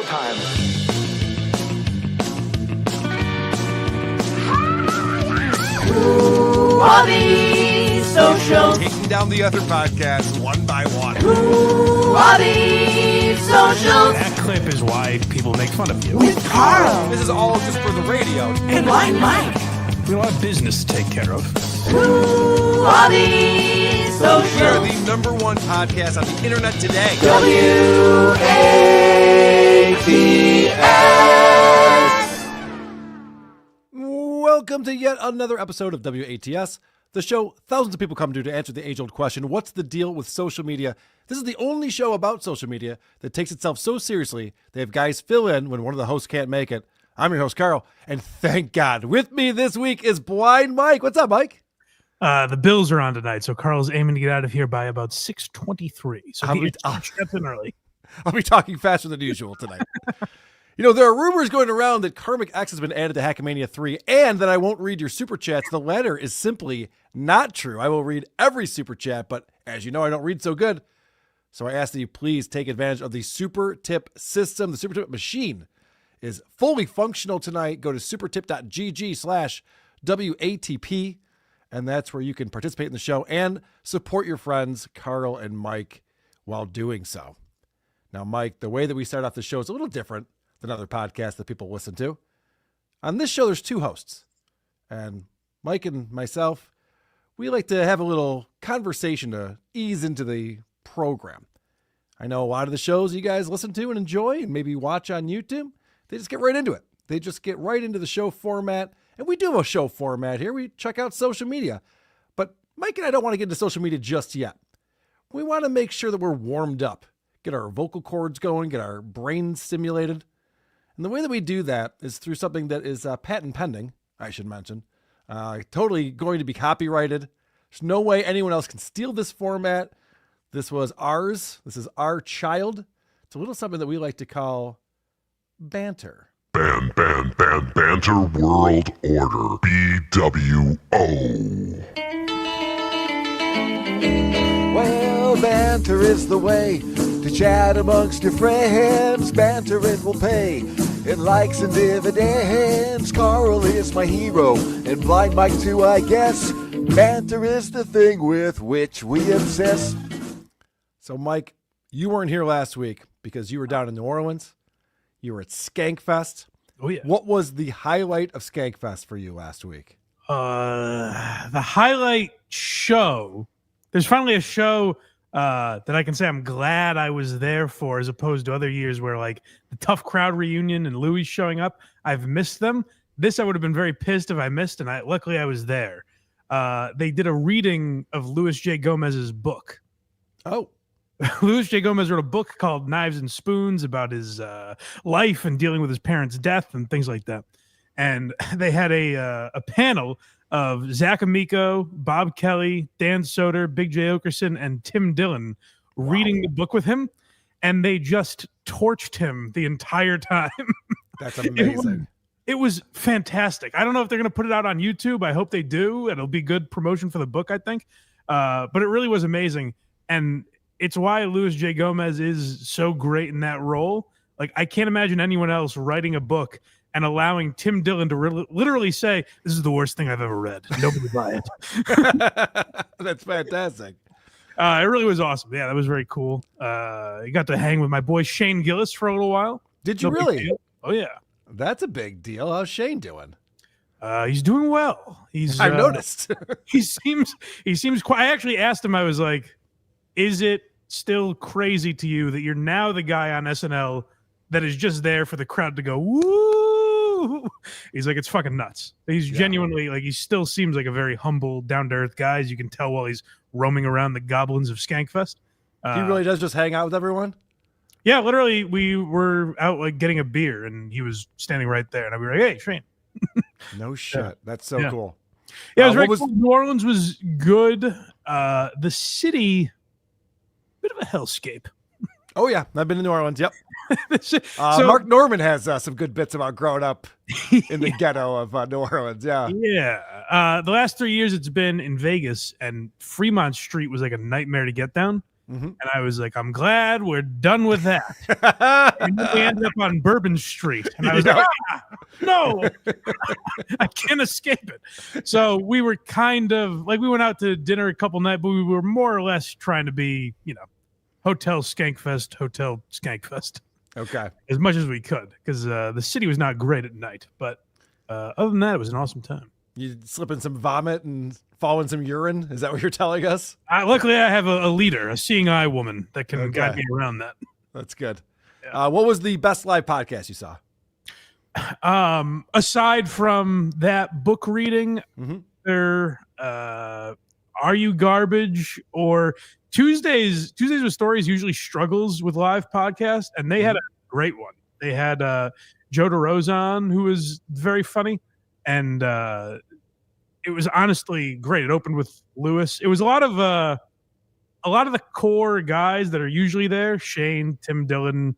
showtime. Who are these socials? Taking down the other podcasts one by one. Who are these socials? That clip is why people make fun of you. With Karl This is all just for the radio. and Mike. We have a lot of business to take care of. Who are these We are socials? the number one podcast on the internet today. WATS. Welcome to yet another episode of WATS, the show thousands of people come to answer the age-old question, what's the deal with social media? This is the only show about social media that takes itself so seriously they have guys fill in when one of the hosts can't make it. I'm your host, Karl, and thank God, with me this week is Blind Mike. What's up, Mike? The Bills are on tonight, so Carl's aiming to get out of here by about 6:23. So he steps in early. I'll be talking faster than usual tonight. You know, there are rumors going around that Karmic X has been added to Hackmania 3 and that I won't read your super chats. The latter is simply not true. I will read every super chat, but as you know, I don't read so good. So I ask that you please take advantage of the super tip system. The super tip machine is fully functional tonight. Go to supertip.gg/WATP, and that's where you can participate in the show and support your friends, Karl and Mike, while doing so. Now, Mike, the way that we start off the show is a little different than other podcasts that people listen to. On this show, there's two hosts, and Mike and myself, we like to have a little conversation to ease into the program. I know a lot of the shows you guys listen to and enjoy and maybe watch on YouTube, they just get right into it. They just get right into the show format, and we do have a show format here. We check out social media, but Mike and I don't want to get into social media just yet. We want to make sure that we're warmed up, get our vocal cords going, get our brains stimulated. And the way that we do that is through something that is patent pending, I should mention. Totally going to be copyrighted. There's no way anyone else can steal this format. This was ours. This is our child. It's a little something that we like to call banter. Banter World Order. BWO. Well, banter is the way to chat amongst your friends. Banter it will pay in likes and dividends. Karl is my hero, and Blind Mike too, I guess. Banter is the thing with which we obsess. So, Mike, you weren't here last week because you were down in New Orleans. You were at Skankfest. Oh, yeah. What was the highlight of Skankfest for you last week? The highlight show, there's finally a show that I can say I'm glad I was there for, as opposed to other years where, like, the Tough Crowd reunion and Louis showing up, I've missed them. This I would have been very pissed if I missed, and luckily I was there. They did a reading of Louis J. Gomez's book. Oh. Louis J. Gomez wrote a book called Knives and Spoons about his life and dealing with his parents' death and things like that. And they had a panel of Zach Amico, Bob Kelly, Dan Soder, Big J. Okerson, and Tim Dillon reading the book with him. And they just torched him the entire time. That's amazing. It was fantastic. I don't know if they're going to put it out on YouTube. I hope they do. It'll be good promotion for the book, I think. But it really was amazing. And it's why Louis J. Gomez is so great in that role. Like, I can't imagine anyone else writing a book and allowing Tim Dillon to literally say, this is the worst thing I've ever read. Nobody buy it. That's fantastic. It really was awesome. Yeah, that was very cool. I got to hang with my boy Shane Gillis for a little while. Did you really? Oh, yeah. That's a big deal. How's Shane doing? He's doing well. I noticed. he seems quite. I actually asked him, I was like, is it still crazy to you that you're now the guy on SNL that is just there for the crowd to go, woo? He's like, it's fucking nuts. He's genuinely, like, he still seems like a very humble, down-to-earth guy, as you can tell while he's roaming around the goblins of Skankfest. He really does just hang out with everyone? Yeah, literally, we were out, like, getting a beer, and he was standing right there, and I was like, hey, Shane. No shit. Yeah. That's so cool. Yeah, it was very cool. New Orleans was good. The city, bit of a hellscape. Oh, yeah. I've been to New Orleans. Yep. So, Mark Norman has some good bits about growing up in the ghetto of New Orleans. Yeah. Yeah. The last 3 years it's been in Vegas, and Fremont Street was like a nightmare to get down. And I was like, I'm glad we're done with that. And then we ended up on Bourbon Street. And I was like, no, I can't escape it. So we were kind of like, we went out to dinner a couple nights, but we were more or less trying to be, Hotel Skankfest, Okay. as much as we could, because the city was not great at night. But other than that, it was an awesome time. You slip in some vomit and fall in some urine? Is that what you're telling us? Luckily, I have a leader, a seeing eye woman that can guide me around that. That's good. Yeah. What was the best live podcast you saw? Aside from that book reading, there Are You Garbage or Tuesdays with Stories usually struggles with live podcasts, and they had a great one. They had Joe DeRosa, who was very funny, and it was honestly great. It opened with Lewis. It was a lot of the core guys that are usually there. Shane, Tim Dillon,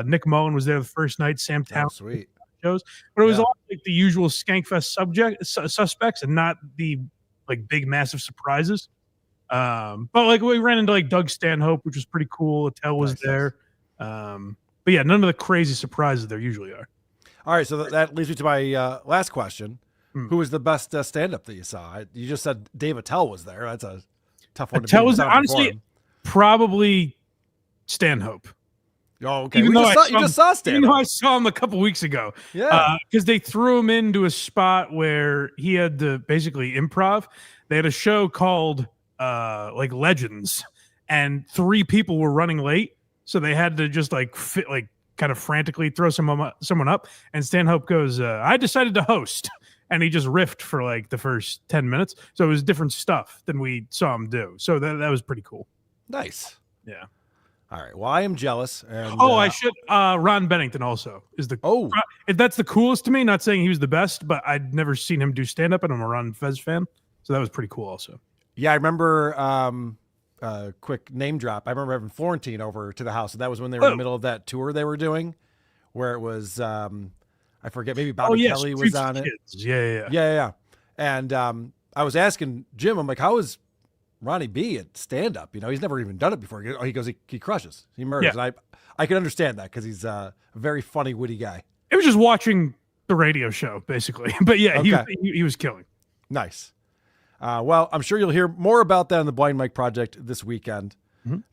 Nick Mullen was there the first night. Sam Town. Oh, sweet. Shows, but it was a lot like the usual Skankfest suspects, and not the like big massive surprises. But like we ran into like Doug Stanhope, which was pretty cool. Attell was there. But yeah, none of the crazy surprises there usually are. All right, so that leads me to my last question. Who was the best stand-up that you saw? You just said Dave Attell was there. That's a tough one to Attell was honestly probably Stanhope. Oh, okay. Even You though just saw Stanhope. Even though I saw him a couple weeks ago. Yeah. Because they threw him into a spot where he had to basically improv. They had a show called like Legends, and 3 people were running late. So they had to just like fit, like kind of frantically throw someone up. And Stanhope goes, I decided to host. And he just riffed for like the first 10 minutes. So it was different stuff than we saw him do. So that was pretty cool. Nice. Yeah. All right. Well, I am jealous. And, I should. Ron Bennington also is the. That's the coolest to me. Not saying he was the best, but I'd never seen him do stand up, and I'm a Ron Fez fan, so that was pretty cool also. Yeah, I remember. Quick name drop. I remember having Florentine over to the house, and that was when they were in the middle of that tour they were doing, where it was. I forget. Maybe Bobby Kelly was on it. Yeah. And I was asking Jim. I'm like, how is Ronnie B at stand up? He's never even done it before. He goes, he crushes, he murders. And I can understand that because he's a very funny, witty guy. It was just watching the radio show basically, but yeah, he was killing. Nice. Well, I'm sure you'll hear more about that on the Blind Mike Project this weekend.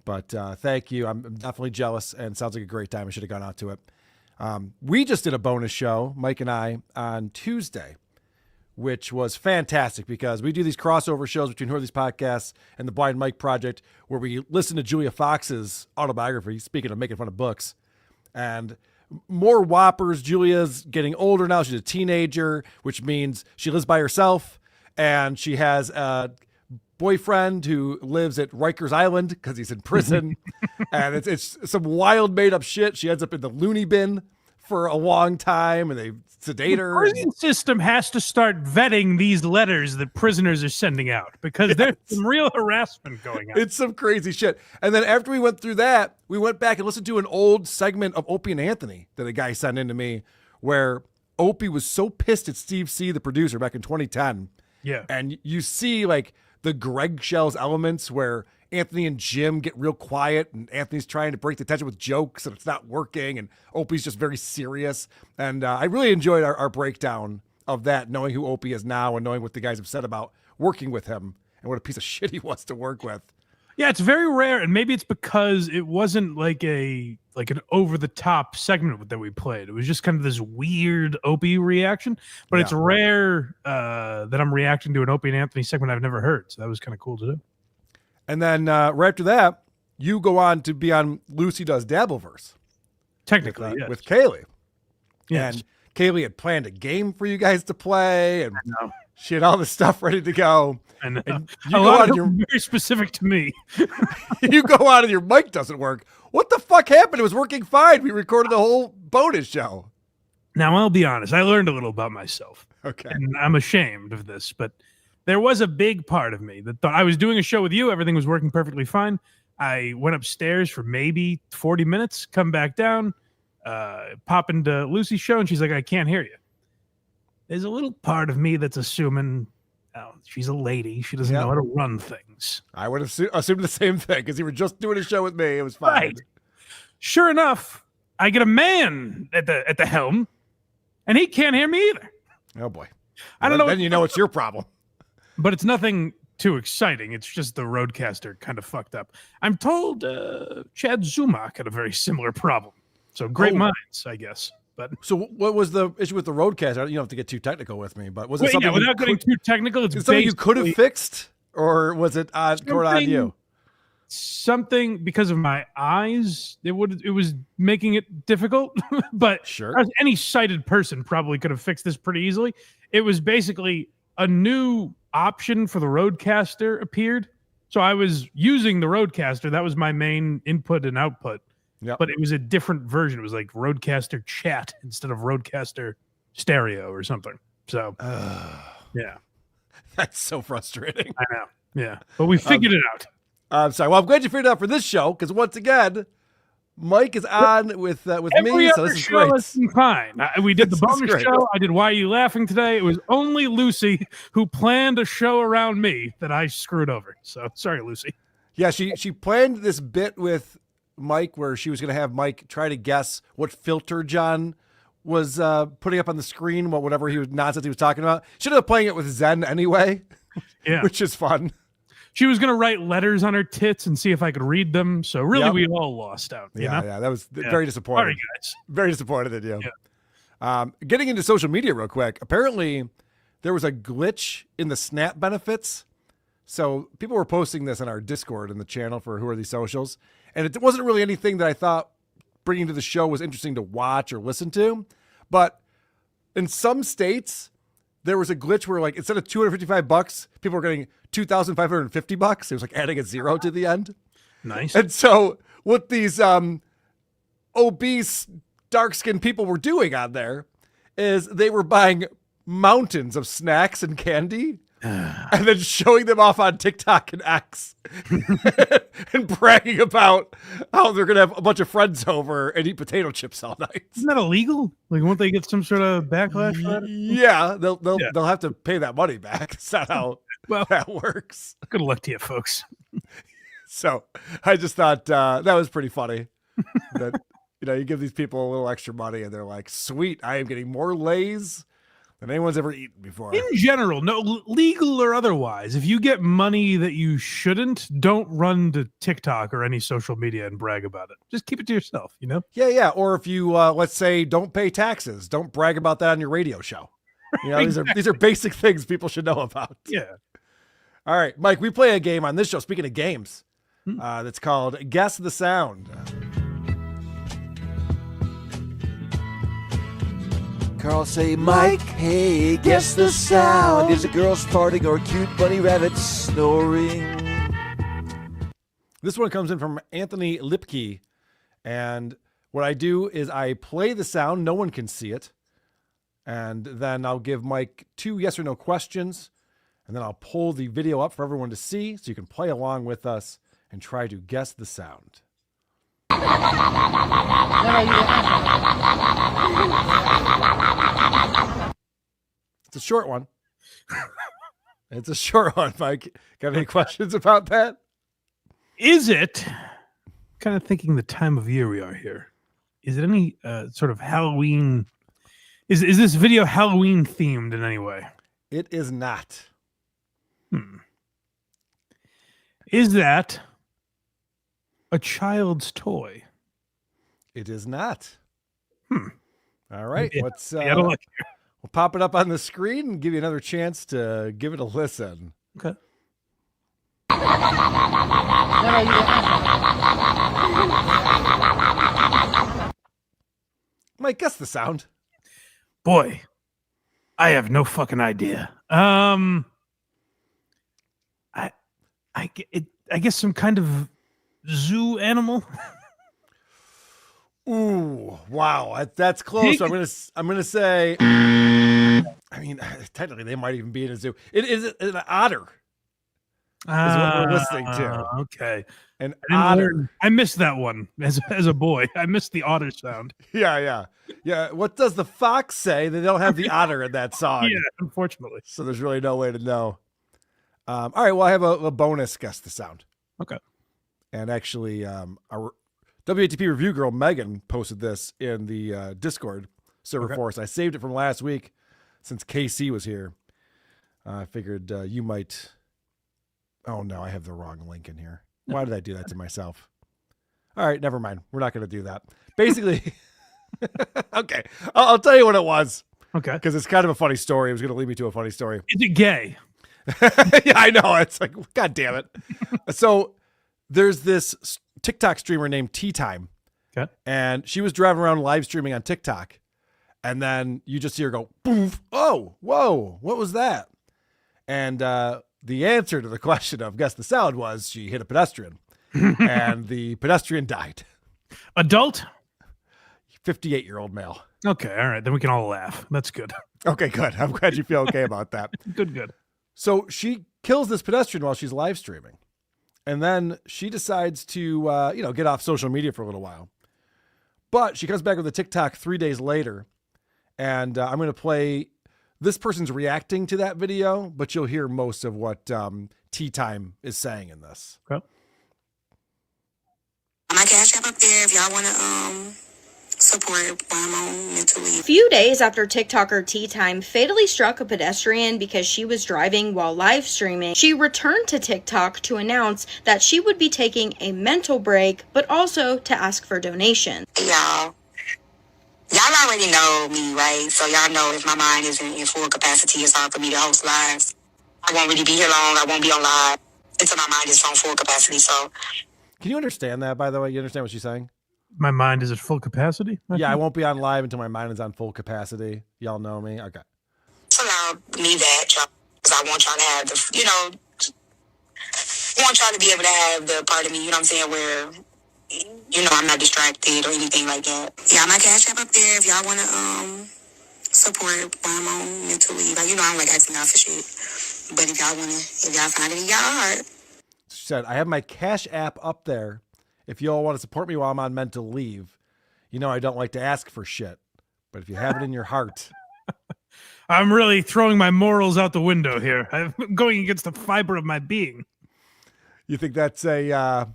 But thank you. I'm definitely jealous, and sounds like a great time. I should have gone out to it. We just did a bonus show, Mike and I, on Tuesday, which was fantastic because we do these crossover shows between Who Are These Podcasts and the Blind Mike Project, where we listen to Julia Fox's autobiography, speaking of making fun of books, and more whoppers. Julia's getting older now. She's a teenager, which means she lives by herself, and she has a boyfriend who lives at Rikers Island because he's in prison. And it's some wild made up shit. She ends up in the loony bin for a long time, and they sedate her. The prison system has to start vetting these letters that prisoners are sending out, because there's some real harassment going on. It's some crazy shit. And then after we went through that, we went back and listened to an old segment of Opie and Anthony that a guy sent in to me, where Opie was so pissed at Steve C., the producer, back in 2010. Yeah. And you see like the Greg Shells elements where Anthony and Jim get real quiet, and Anthony's trying to break the tension with jokes, and it's not working, and Opie's just very serious. And I really enjoyed our breakdown of that, knowing who Opie is now and knowing what the guys have said about working with him and what a piece of shit he was to work with. Yeah, it's very rare, and maybe it's because it wasn't like an over the top segment that we played. It was just kind of this weird Opie reaction. But it's rare that I'm reacting to an Opie and Anthony segment I've never heard. So that was kind of cool to do. And then right after that, you go on to be on Lucy Does Dabbleverse. Technically, yes. With Kaylee. Yes. And Kaylee had planned a game for you guys to play, and she had all the stuff ready to go. And you go on very specific to me. You go on and your mic doesn't work. What the fuck happened? It was working fine. We recorded the whole bonus show. Now, I'll be honest. I learned a little about myself. Okay. And I'm ashamed of this, but there was a big part of me that thought I was doing a show with you. Everything was working perfectly fine. I went upstairs for maybe 40 minutes, come back down, pop into Lucy's show, and she's like, I can't hear you. There's a little part of me that's assuming Now, she's a lady. She doesn't Yep. know how to run things. I would have assumed the same thing because you were just doing a show with me. It was fine. Right. Sure enough, I get a man at the helm, and he can't hear me either. Oh boy. I don't know. Then you know it's your problem. But it's nothing too exciting. It's just the Rodecaster kind of fucked up. I'm told Chad Zumock had a very similar problem. So great minds, I guess. But So what was the issue with the Rodecaster? You don't have to get too technical with me, but was it something without getting too technical, it's something you could have basically fixed, or was it on you? something because of my eyes. It was making it difficult. But Sure. as any sighted person probably could have fixed this pretty easily. It was basically a new option for the Rodecaster appeared. So I was using the Rodecaster. That was my main input and output. Yep. But it was a different version. It was like Rodecaster Chat instead of Rodecaster Stereo or something. So, yeah. That's so frustrating. I know. Yeah. But we figured it out. I'm sorry. Well, I'm glad you figured it out for this show because once again, Mike is on with me, Every so other this is show great. has been fine. We did the This is bonus great. show. I did Why Are You Laughing today. It was only Lucy who planned a show around me that I screwed over. So sorry, Lucy. Yeah, she planned this bit with Mike where she was going to have Mike try to guess what filter John was putting up on the screen, whatever nonsense he was talking about. She ended up playing it with Zen anyway, Yeah. which is fun. She was going to write letters on her tits and see if I could read them. So really, Yep. we all lost out. You know? Yeah, that was Yeah. very disappointing. Sorry, guys. Very disappointed in you. Yeah. Getting into social media real quick. Apparently, there was a glitch in the Snap benefits. So people were posting this on our Discord in the channel for Who Are These Socials. And it wasn't really anything that I thought bringing to the show was interesting to watch or listen to. But in some states, there was a glitch where like instead of $255, people were getting $2,550. It was like adding a zero to the end. Nice. And so what these obese, dark-skinned people were doing on there is they were buying mountains of snacks and candy and then showing them off on TikTok and X and bragging about how they're going to have a bunch of friends over and eat potato chips all night. Isn't that illegal? Like, won't they get some sort of backlash for that? Yeah, they'll have to pay that money back. That's not how that works. Good luck to you, folks. So I just thought that was pretty funny. That you give these people a little extra money and they're like, "Sweet, I am getting more Lays than anyone's ever eaten before." In general, no, legal or otherwise, if you get money that you shouldn't, don't run to TikTok or any social media and brag about it. Just keep it to yourself, you know? Yeah. Or if you let's say don't pay taxes, don't brag about that on your radio show. These are basic things people should know about. Yeah. All right, Mike, we play a game on this show. Speaking of games, that's called Guess the Sound. Carl say, Mike, hey, guess the sound. Is it girls farting or a cute bunny rabbit snoring? This one comes in from Anthony Lipke. And what I do is I play the sound. No one can see it. And then I'll give Mike 2 yes or no questions. And then I'll pull the video up for everyone to see so you can play along with us and try to guess the sound. It's a short one. It's a short one, Mike. Got any questions about that? Is it, kind of thinking the time of year we are here, is it any sort of Halloween, is this video Halloween themed in any way? It is not. Is that a child's toy? It is not. All right. Yeah, Let's look. we'll pop it up on the screen and give you another chance to give it a listen. Okay. Mike, guess the sound. Boy, I have no fucking idea. I guess some kind of zoo animal. Ooh, wow, that's close. I'm gonna say. I mean, technically, they might even be in a zoo. It is an otter. Is what we're listening to. Okay, An otter. I missed that one as a boy. I missed the otter sound. Yeah. What does the fox say? They don't have the otter in that song. Yeah, unfortunately. So there's really no way to know. All right, well, I have a bonus Guess the Sound. Okay. And actually, our WATP review girl, Megan, posted this in the Discord server for us. I saved it from last week since KC was here. I figured you might... Oh, no, I have the wrong link in here. Why did I do that to myself? All right, never mind. We're not going to do that. Basically, okay, I'll tell you what it was. Okay. Because it's kind of a funny story. It was going to lead me to a funny story. Is it gay? Yeah, I know. It's like, God damn it. So there's this TikTok streamer named Tea Time. Okay. And she was driving around live streaming on TikTok. And then you just see her go, poof. Oh, whoa. What was that? And the answer to the question of Guess the Sound was she hit a pedestrian. And the pedestrian died. Adult? 58-year-old male. Okay, all right. Then we can all laugh. That's good. Okay, good. I'm glad you feel okay about that. Good. So she kills this pedestrian while she's live streaming. And then she decides to, get off social media for a little while. But she comes back with a TikTok 3 days later. And I'm going to play this person's reacting to that video, but you'll hear most of what Tea Time is saying in this. Okay. My Cash App up there if y'all want to support while I'm on mental leave. A few days after TikToker Tea Time fatally struck a pedestrian because she was driving while live streaming, she returned to TikTok to announce that she would be taking a mental break, but also to ask for donations. Y'all already know me, right? So y'all know if my mind isn't in full capacity, it's hard for me to host lives. I won't really be here long. I won't be on live until my mind is on full capacity. So, can you understand that, by the way? You understand what she's saying? My mind is at full capacity? Yeah, I won't be on live until my mind is on full capacity. Y'all know me? Okay. so y'all need that, y'all, because I want y'all to have the, I want y'all to be able to have the part of me, you know what I'm saying, where, I'm not distracted or anything like that. Yeah, my Cash App up there if y'all want to support while I'm on mental leave. I'm like asking y'all for shit. But if y'all find it in y'all heart. She said, I have my Cash App up there. If y'all want to support me while I'm on mental leave, I don't like to ask for shit. But if you have it in your heart. I'm really throwing my morals out the window here. I'm going against the fiber of my being. You think that's a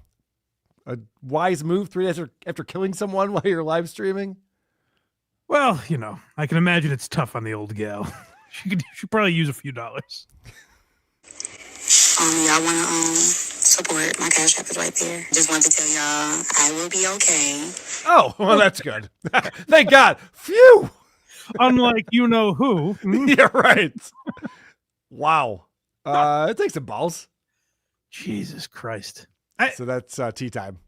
wise move 3 days after killing someone while you're live streaming? Well, I can imagine it's tough on the old gal. She could probably use a few dollars. Y'all want to support, my Cash App is right there. Just wanted to tell y'all I will be okay. Oh, well, that's good. Thank God. Phew. Unlike who. Yeah, right. Wow. It takes some balls. Jesus Christ. So that's Tea Time.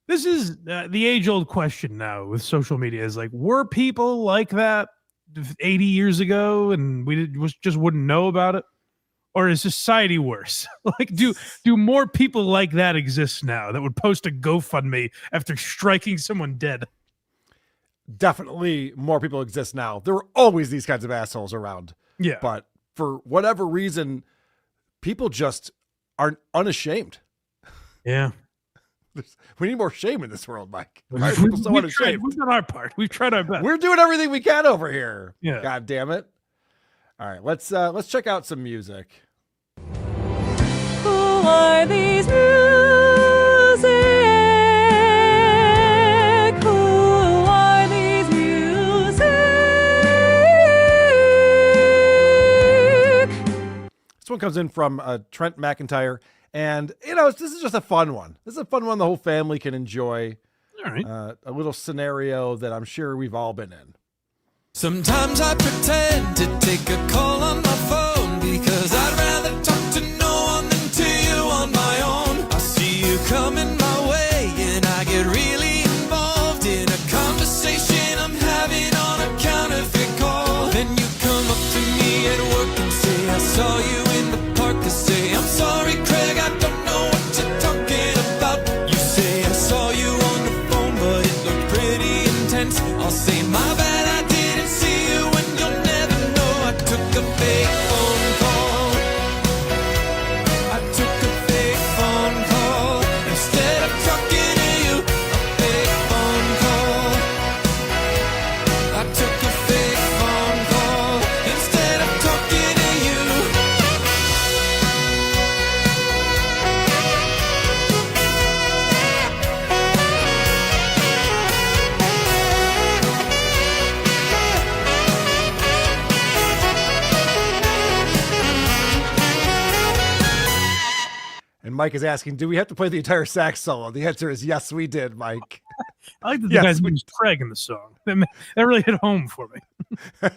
This is the age-old question now with social media is like, were people like that 80 years ago and we just wouldn't know about it? Or is society worse? Like, do more people like that exist now that would post a GoFundMe after striking someone dead? Definitely more people exist now. There were always these kinds of assholes around. Yeah. But for whatever reason, people just aren't unashamed. Yeah. We need more shame in this world, Mike. Why are people so unashamed? We've done our part. We've tried our best. We're doing everything we can over here. Yeah. God damn it. All right, let's check out some music. Who are these music? Who are these music? This one comes in from Trent McIntyre, and this is just a fun one. This is a fun one the whole family can enjoy. All right. A little scenario that I'm sure we've all been in. Sometimes I pretend to take a call on my phone because I'd rather talk to no one than to you on my own. I see you coming my way and I get really involved in a conversation I'm having on a counterfeit call. Then you come up to me at work and say, I saw you in the park. I say, I'm sorry, Craig, I don't know what you're talking about. You say, I saw you on the phone, but it looked pretty intense. I'll say, my bad. Talking Mike is asking, do we have to play the entire sax solo? The answer is yes, we did, Mike. I like that the guy's name is Craig in the song. That really hit home for me. I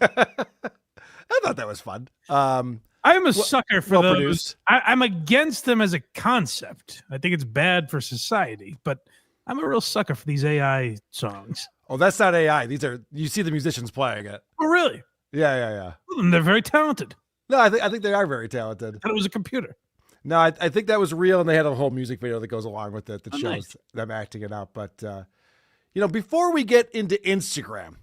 thought that was fun. I am a sucker for those. Produced. I'm against them as a concept. I think it's bad for society, but I'm a real sucker for these AI songs. Oh, that's not AI. These are, you see the musicians playing it. Oh, really? Yeah. Well, they're very talented. No, I think they are very talented. And it was a computer. No, I think that was real, and they had a whole music video that goes along with it that shows nice. them acting it out. But, before we get into Instagram,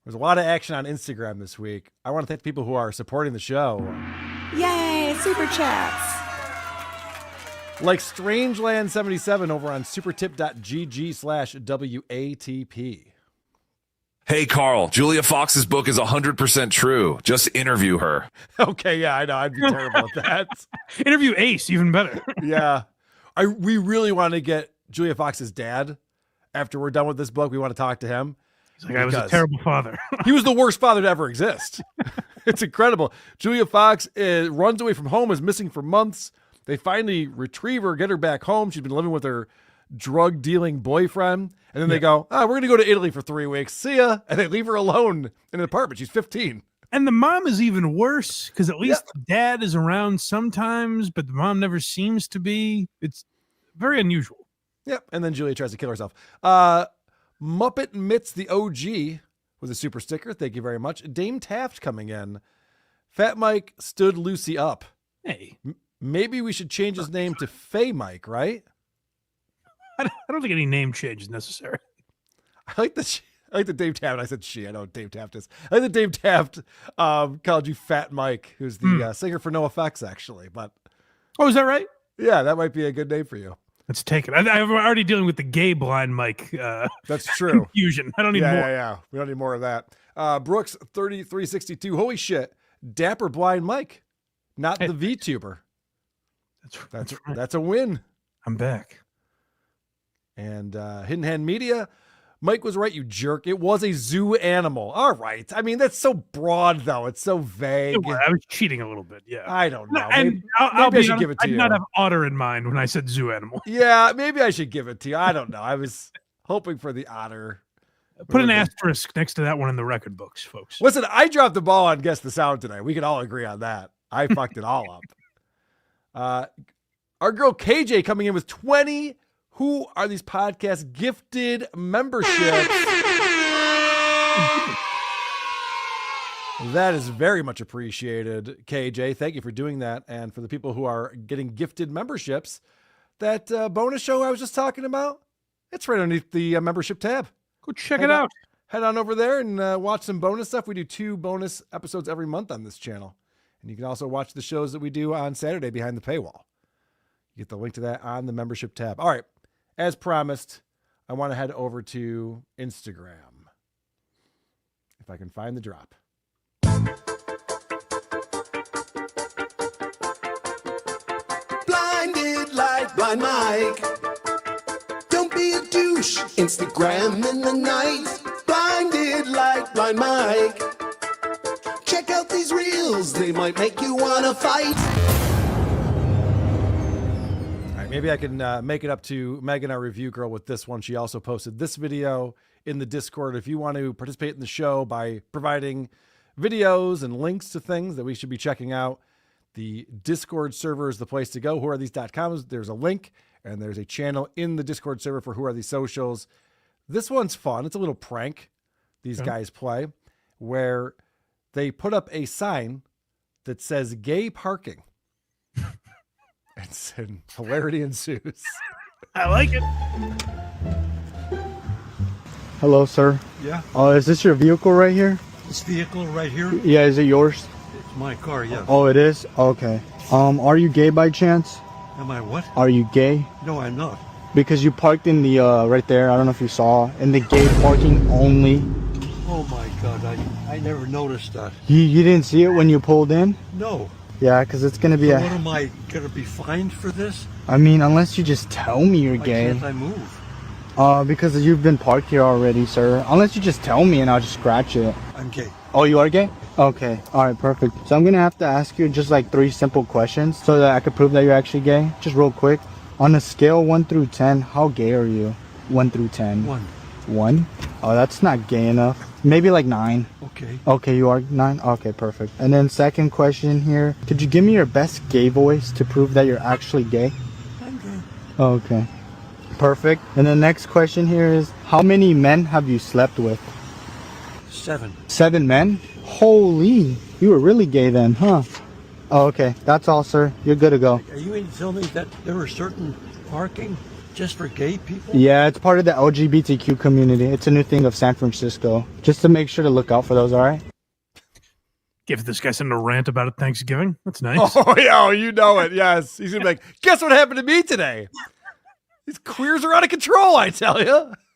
there's a lot of action on Instagram this week. I want to thank the people who are supporting the show. Yay, super chats. Like Strangeland77 over on supertip.gg/WATP. Hey, Karl, Julia Fox's book is 100% true. Just interview her. Okay, yeah, I know. I'd be terrible at that. Interview Ace, even better. Yeah. We really want to get Julia Fox's dad. After we're done with this book, we want to talk to him. He's like, I was a terrible father. He was the worst father to ever exist. It's incredible. Julia Fox runs away from home, is missing for months. They finally retrieve her, get her back home. She's been living with her drug-dealing boyfriend. And then they go, we're going to go to Italy for 3 weeks. See ya. And they leave her alone in an apartment. She's 15. And the mom is even worse because at least the dad is around sometimes, but the mom never seems to be. It's very unusual. Yep. And then Julia tries to kill herself. Muppet Mitts the OG with a super sticker. Thank you very much. Dame Taft coming in. Fat Mike stood Lucy up. Hey. Maybe we should change his name to Fay Mike, right? I don't think any name change is necessary. I like the Dave Taft. I said she. I know what Dave Taft is. I like that Dave Taft called you Fat Mike, who's the singer for NoFX, actually. But is that right? Yeah, that might be a good name for you. Let's take it. I'm already dealing with the gay blind Mike. That's true. Confusion. I don't need more. Yeah. We don't need more of that. Brooks 3362. Holy shit. Dapper blind Mike, not the VTuber. That's a win. I'm back. And Hidden Hand Media, Mike was right, you jerk. It was a zoo animal. All right. I mean, that's so broad, though. It's so vague. I was cheating a little bit, yeah. I don't know. And maybe I should give it to you. I did not have otter in mind when I said zoo animal. Yeah, maybe I should give it to you. I don't know. I was hoping for the otter. Put an asterisk next to that one in the record books, folks. Listen, I dropped the ball on Guess the Sound today. We can all agree on that. I fucked it all up. Our girl KJ coming in with 20 Who Are These Podcasts gifted memberships. That is very much appreciated, KJ. Thank you for doing that. And for the people who are getting gifted memberships, that bonus show I was just talking about, it's right underneath the membership tab. Go check it out. Head on over there and watch some bonus stuff. We do 2 bonus episodes every month on this channel. And you can also watch the shows that we do on Saturday behind the paywall. You get the link to that on the membership tab. All right. As promised, I want to head over to Instagram. If I can find the drop. Blinded like blind Mike. Don't be a douche. Instagram in the night. Blinded like blind Mike. Check out these reels. They might make you want to fight. Maybe I can make it up to Megan, our review girl, with this one. She also posted this video in the Discord. If you want to participate in the show by providing videos and links to things that we should be checking out, the Discord server is the place to go. whoaretheses.com. There's a link, and there's a channel in the Discord server for Who Are These Socials. This one's fun. It's a little prank these guys play, where they put up a sign that says gay parking. And hilarity ensues. I like it. Hello, sir. Yeah. Is this your vehicle right here? This vehicle right here? Yeah, is it yours? It's my car, yeah. Oh, it is? Okay. Are you gay by chance? Am I what? Are you gay? No, I'm not. Because you parked in the, right there, I don't know if you saw, in the gay parking only. Oh my God, I never noticed that. You didn't see it when you pulled in? No. Yeah, because it's going to be so what am I going to be fined for this? I mean, unless you just tell me you're gay. Why can't I move? Because you've been parked here already, sir. Unless you just tell me and I'll just scratch it. I'm gay. Oh, you are gay? Okay. All right, perfect. So I'm going to have to ask you just like 3 simple questions so that I could prove that you're actually gay. Just real quick. On a scale 1 through 10, how gay are you? 1 through 10. 1. 1? Oh, that's not gay enough. Maybe like 9. Okay. Okay, you are 9? Okay, perfect. And then second question here. Could you give me your best gay voice to prove that you're actually gay? I'm gay. Okay. Perfect. And the next question here is, how many men have you slept with? 7. 7 men? Holy, you were really gay then, huh? Oh, okay. That's all, sir. You're good to go. Are you going to tell me that there were certain parking just for gay people? Yeah, it's part of the LGBTQ community. It's a new thing of San Francisco. Just to make sure to look out for those, all right? Give this guy something to rant about at Thanksgiving. That's nice. Oh, yeah, you know it. Yes. He's going to be like, guess what happened to me today? These queers are out of control, I tell you.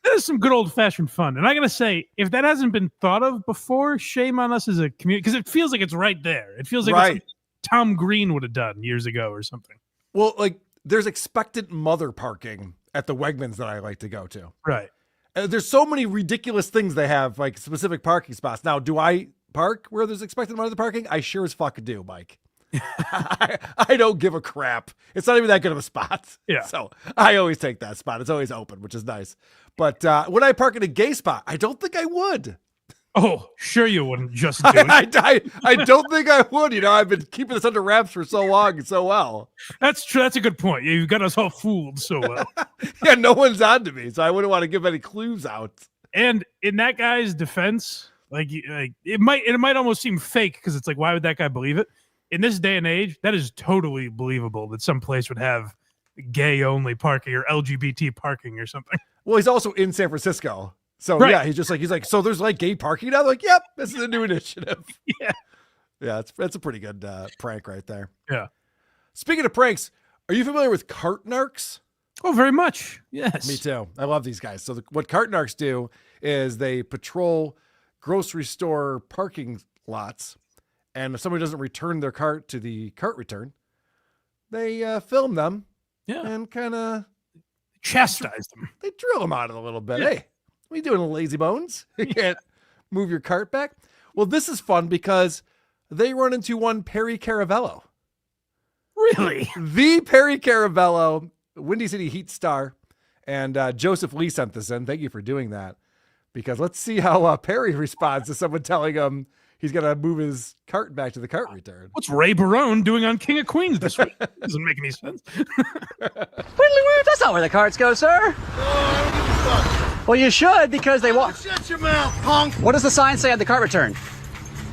That is some good old-fashioned fun. And I got to say, if that hasn't been thought of before, shame on us as a community, because it feels like it's right there. It feels like it's something Tom Green would have done years ago or something. Well, like, there's expectant mother parking at the Wegmans that I like to go to. Right. There's so many ridiculous things they have, like specific parking spots. Now, do I park where there's expectant mother parking? I sure as fuck do, Mike. I don't give a crap. It's not even that good of a spot. Yeah. So I always take that spot. It's always open, which is nice. But would I park in a gay spot? I don't think I would. Oh, sure you wouldn't just do it. I don't think I would. You know, I've been keeping this under wraps for so long and so well. That's true. That's a good point. Yeah, you've got us all fooled so well. Yeah, no one's on to me, so I wouldn't want to give any clues out. And in that guy's defense, like it might almost seem fake because it's like, why would that guy believe it? In this day and age, that is totally believable that some place would have gay only parking or LGBT parking or something. Well, he's also in San Francisco. So right. Yeah, he's like, so there's like gay parking now? Like, yep, this is a new initiative. Yeah. Yeah, that's a pretty good prank right there. Yeah. Speaking of pranks, are you familiar with cart narcs? Oh, very much. Yes. Me too. I love these guys. So what cart narcs do is they patrol grocery store parking lots. And if somebody doesn't return their cart to the cart return, they film them and kind of chastise them. They drill them out of it a little bit. Yeah. Hey, what are you doing, lazy bones? You can't move your cart back? Well, this is fun because they run into one Perry Caravello. Really? The Perry Caravello, Windy City Heat star. And Joseph Lee sent this in. Thank you for doing that. Because let's see how Perry responds to someone telling him he's going to move his cart back to the cart return. What's Ray Barone doing on King of Queens this week? Doesn't make any sense. That's not where the carts go, sir. Well, you should because they walk. Shut your mouth, punk. What does the sign say at the cart return?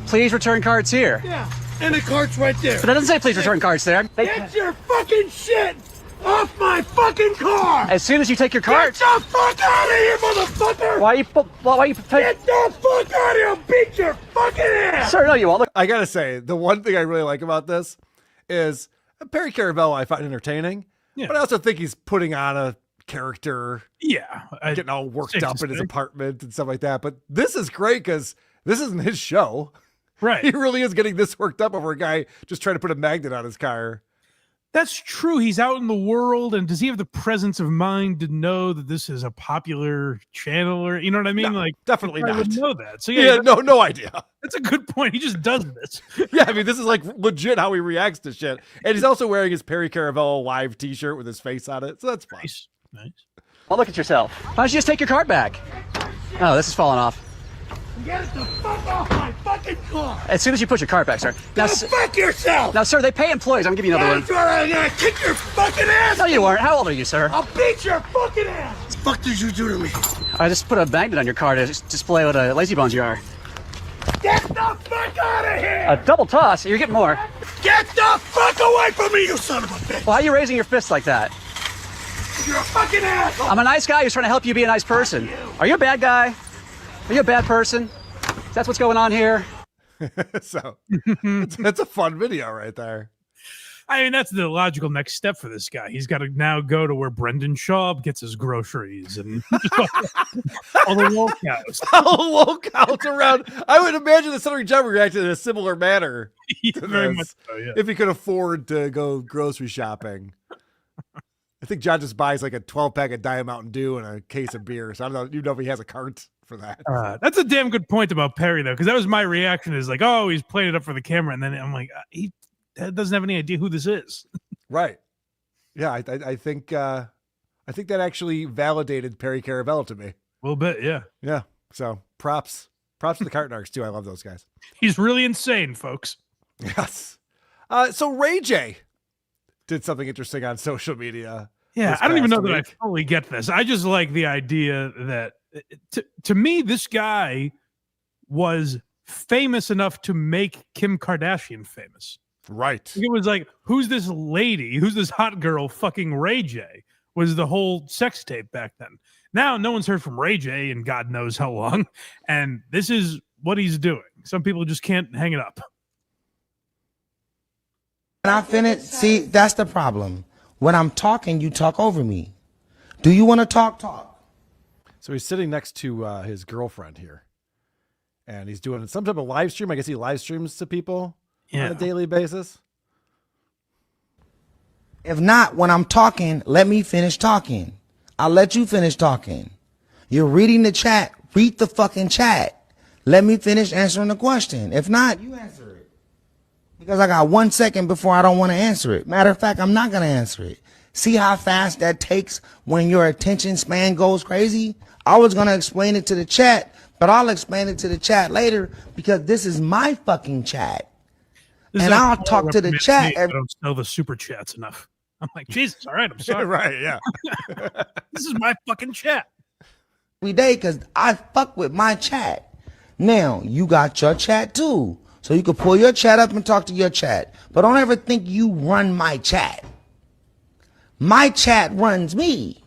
Please return carts here. Yeah, and the cart's right there. But it doesn't say please return carts there. Get your fucking shit off my fucking car! As soon as you take your cart. Get the fuck out of here, motherfucker! Why you? Get the fuck out of here! I'll beat your fucking ass! Sir, no, you won't. I gotta say, the one thing I really like about this is Perry Caravello I find entertaining, but I also think he's putting on a character. Yeah. Getting all worked up in his apartment and stuff like that. But this is great because this isn't his show. Right. He really is getting this worked up over a guy just trying to put a magnet on his car. That's true. He's out in the world, and does he have the presence of mind to know that this is a popular channel, or you know what I mean? No, like, definitely I not. would know that. So yeah, no idea. That's a good point. He just does this. Yeah, I mean, this is like legit how he reacts to shit, and he's also wearing his Perry Caravello live T-shirt with his face on it, so that's fun. Nice. Well, look at yourself. Why don't you just take your cart back? Oh, this is falling off. Get the fuck off my fucking car! As soon as you put your cart back, sir. Now, fuck yourself! Now, sir, they pay employees. I'm gonna give you another one. That's right, I'm gonna kick your fucking ass! No, you weren't. How old are you, sir? I'll beat your fucking ass! What the fuck did you do to me? I just put a magnet on your car to display what a lazy bones you are. Get the fuck out of here! A double toss? You're getting more. Get the fuck away from me, you son of a bitch! Why are you raising your fists like that? You're a fucking asshole! I'm a nice guy who's trying to help you be a nice person. Are you a bad guy? Are you a bad person? That's what's going on here. So that's a fun video right there. I mean, that's the logical next step for this guy. He's got to now go to where Brendan Schaub gets his groceries and all the woke cows. All the woke cows around. I would imagine the Senator John reacted in a similar manner to very this, much so, yeah. if he could afford to go grocery shopping. I think John just buys like a 12-pack of Diet Mountain Dew and a case of beer. So I don't know if he has a cart for that. That's a damn good point about Perry, though, because that was my reaction is like, oh, he's playing it up for the camera. And then I'm like, he doesn't have any idea who this is. Right. Yeah, I think that actually validated Perry Caravello to me. A little bit, yeah. Yeah. So props to the Cart Narcs too. I love those guys. He's really insane, folks. Yes. So Ray J did something interesting on social media. Yeah, I don't even know that I fully get this. I just like the idea that, to me, this guy was famous enough to make Kim Kardashian famous. Right. It was like, who's this lady? Who's this hot girl fucking Ray J? Was the whole sex tape back then. Now, no one's heard from Ray J in God knows how long. And this is what he's doing. Some people just can't hang it up. When I finish, see, that's the problem. When I'm talking, you talk over me. Do you want to talk? Talk. So he's sitting next to his girlfriend here. And he's doing some type of live stream. I guess he live streams to people on a daily basis. If not, when I'm talking, let me finish talking. I'll let you finish talking. You're reading the chat. Read the fucking chat. Let me finish answering the question. If not, you answer it. Because I got 1 second before I don't want to answer it. Matter of fact, I'm not going to answer it. See how fast that takes when your attention span goes crazy? I was going to explain it to the chat, but I'll explain it to the chat later because this is my fucking chat. And I'll talk to the chat. I don't sell the super chats enough. I'm like, Jesus, all right, I'm sorry. Right, yeah. This is my fucking chat. Every day because I fuck with my chat. Now, you got your chat too. So you can pull your chat up and talk to your chat. But don't ever think you run my chat. My chat runs me.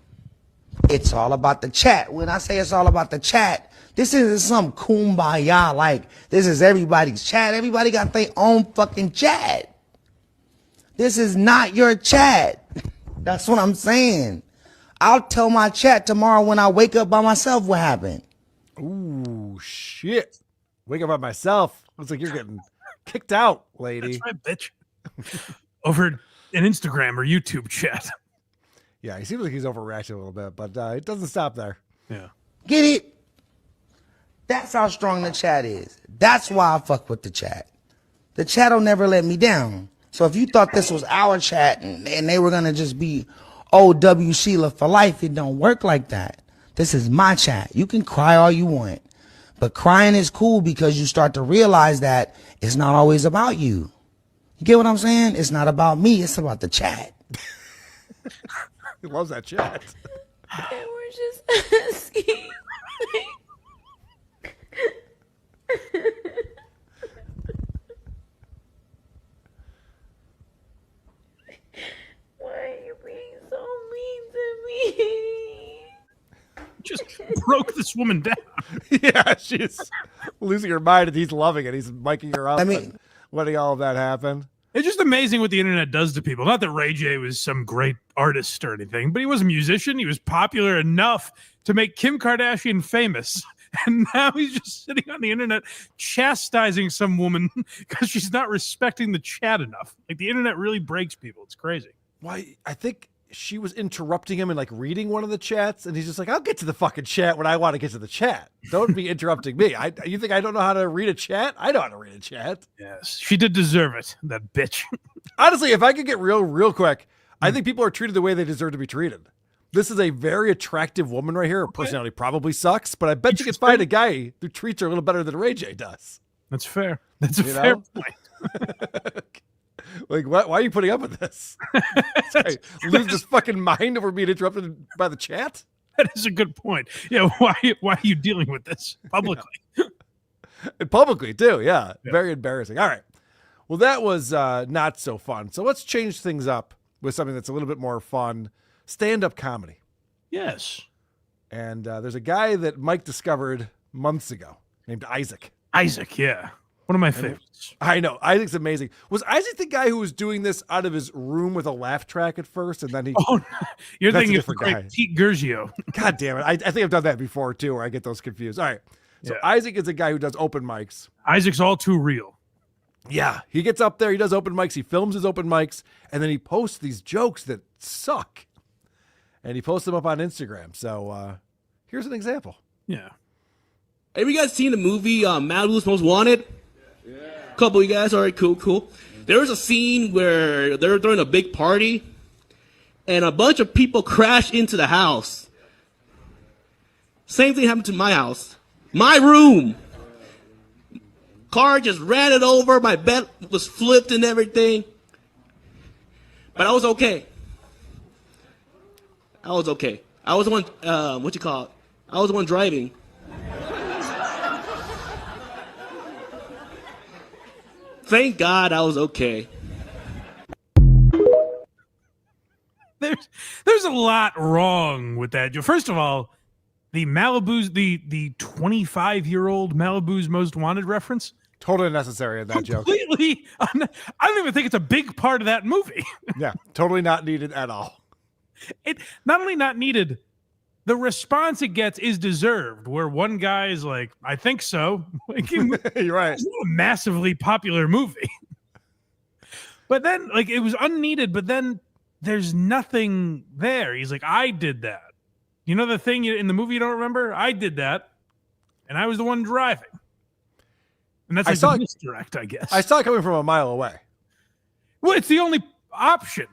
It's all about the chat. When I say it's all about the chat, this isn't some kumbaya like this is everybody's chat. Everybody got their own fucking chat. This is not your chat. That's what I'm saying. I'll tell my chat tomorrow when I wake up by myself what happened. Ooh, shit. Wake up by myself. Looks like you're getting kicked out, lady. That's right, bitch. Over an Instagram or YouTube chat. Yeah, he seems like he's overreacting a little bit, but it doesn't stop there. Yeah. Get it? That's how strong the chat is. That's why I fuck with the chat. The chat will never let me down. So if you thought this was our chat and they were going to just be OW Sheila for life, it don't work like that. This is my chat. You can cry all you want. But crying is cool because you start to realize that it's not always about you. You get what I'm saying? It's not about me. It's about the chat. He loves that chat. They were just asking. Why are you being so mean to me? Just broke this woman down. Yeah, she's losing her mind and he's loving it. He's miking her up and letting all of that happen. It's just amazing what the internet does to people. Not that Ray J was some great artist or anything, but he was a musician. He was popular enough to make Kim Kardashian famous. And now he's just sitting on the internet chastising some woman because she's not respecting the chat enough. Like, the internet really breaks people. It's crazy. Why? I think she was interrupting him and like reading one of the chats, and he's just like, I'll get to the fucking chat when I want to get to the chat. Don't be interrupting me. You think I don't know how to read a chat? I know how to read a chat. Yes, she did deserve it, that bitch. Honestly, if I could get real quick, I think people are treated the way they deserve to be treated. This is a very attractive woman right here. Her personality probably sucks, but I bet you could find a guy who treats her a little better than Ray J does. That's fair. That's a fair point. Like, why are you putting up with this? Lose his fucking mind over being interrupted by the chat? That is a good point. Yeah, why are you dealing with this publicly? And publicly, too, yeah. Very embarrassing. All right. Well, that was not so fun. So let's change things up with something that's a little bit more fun. Stand-up comedy. Yes. And there's a guy that Mike discovered months ago named Issac. Issac, yeah. One of my favorites. I know. Isac's amazing. Was Issac the guy who was doing this out of his room with a laugh track at first? And then he... Oh, you're That's thinking a of the different great guy. Pete Gurgio. God damn it. I think I've done that before, too, where I get those confused. All right. So Issac is a guy who does open mics. Isac's all too real. Yeah. He gets up there. He does open mics. He films his open mics. And then he posts these jokes that suck. And he posts them up on Instagram. So here's an example. Yeah. Have you guys seen the movie Malibu's Most Wanted? Yeah. Couple of you guys. All right, cool. There was a scene where they're throwing a big party, and a bunch of people crashed into the house. Same thing happened to my house. My room. Car just ran it over. My bed was flipped and everything. But I was okay. I was okay. I was the one, I was the one driving. Thank God I was okay. There's a lot wrong with that. First of all, the 25-year-old Malibu's Most Wanted reference. Totally unnecessary in that joke. Completely. I don't even think it's a big part of that movie. Yeah, totally not needed at all. It not only not needed, the response it gets is deserved. Where one guy is like, "I think so." Like, you're right. It's not a massively popular movie. But then, like, it was unneeded. But then there's nothing there. He's like, "I did that." You know the thing in the movie you don't remember? I did that, and I was the one driving. And that's like a misdirect, I guess. I saw it coming from a mile away. Well, it's the only option.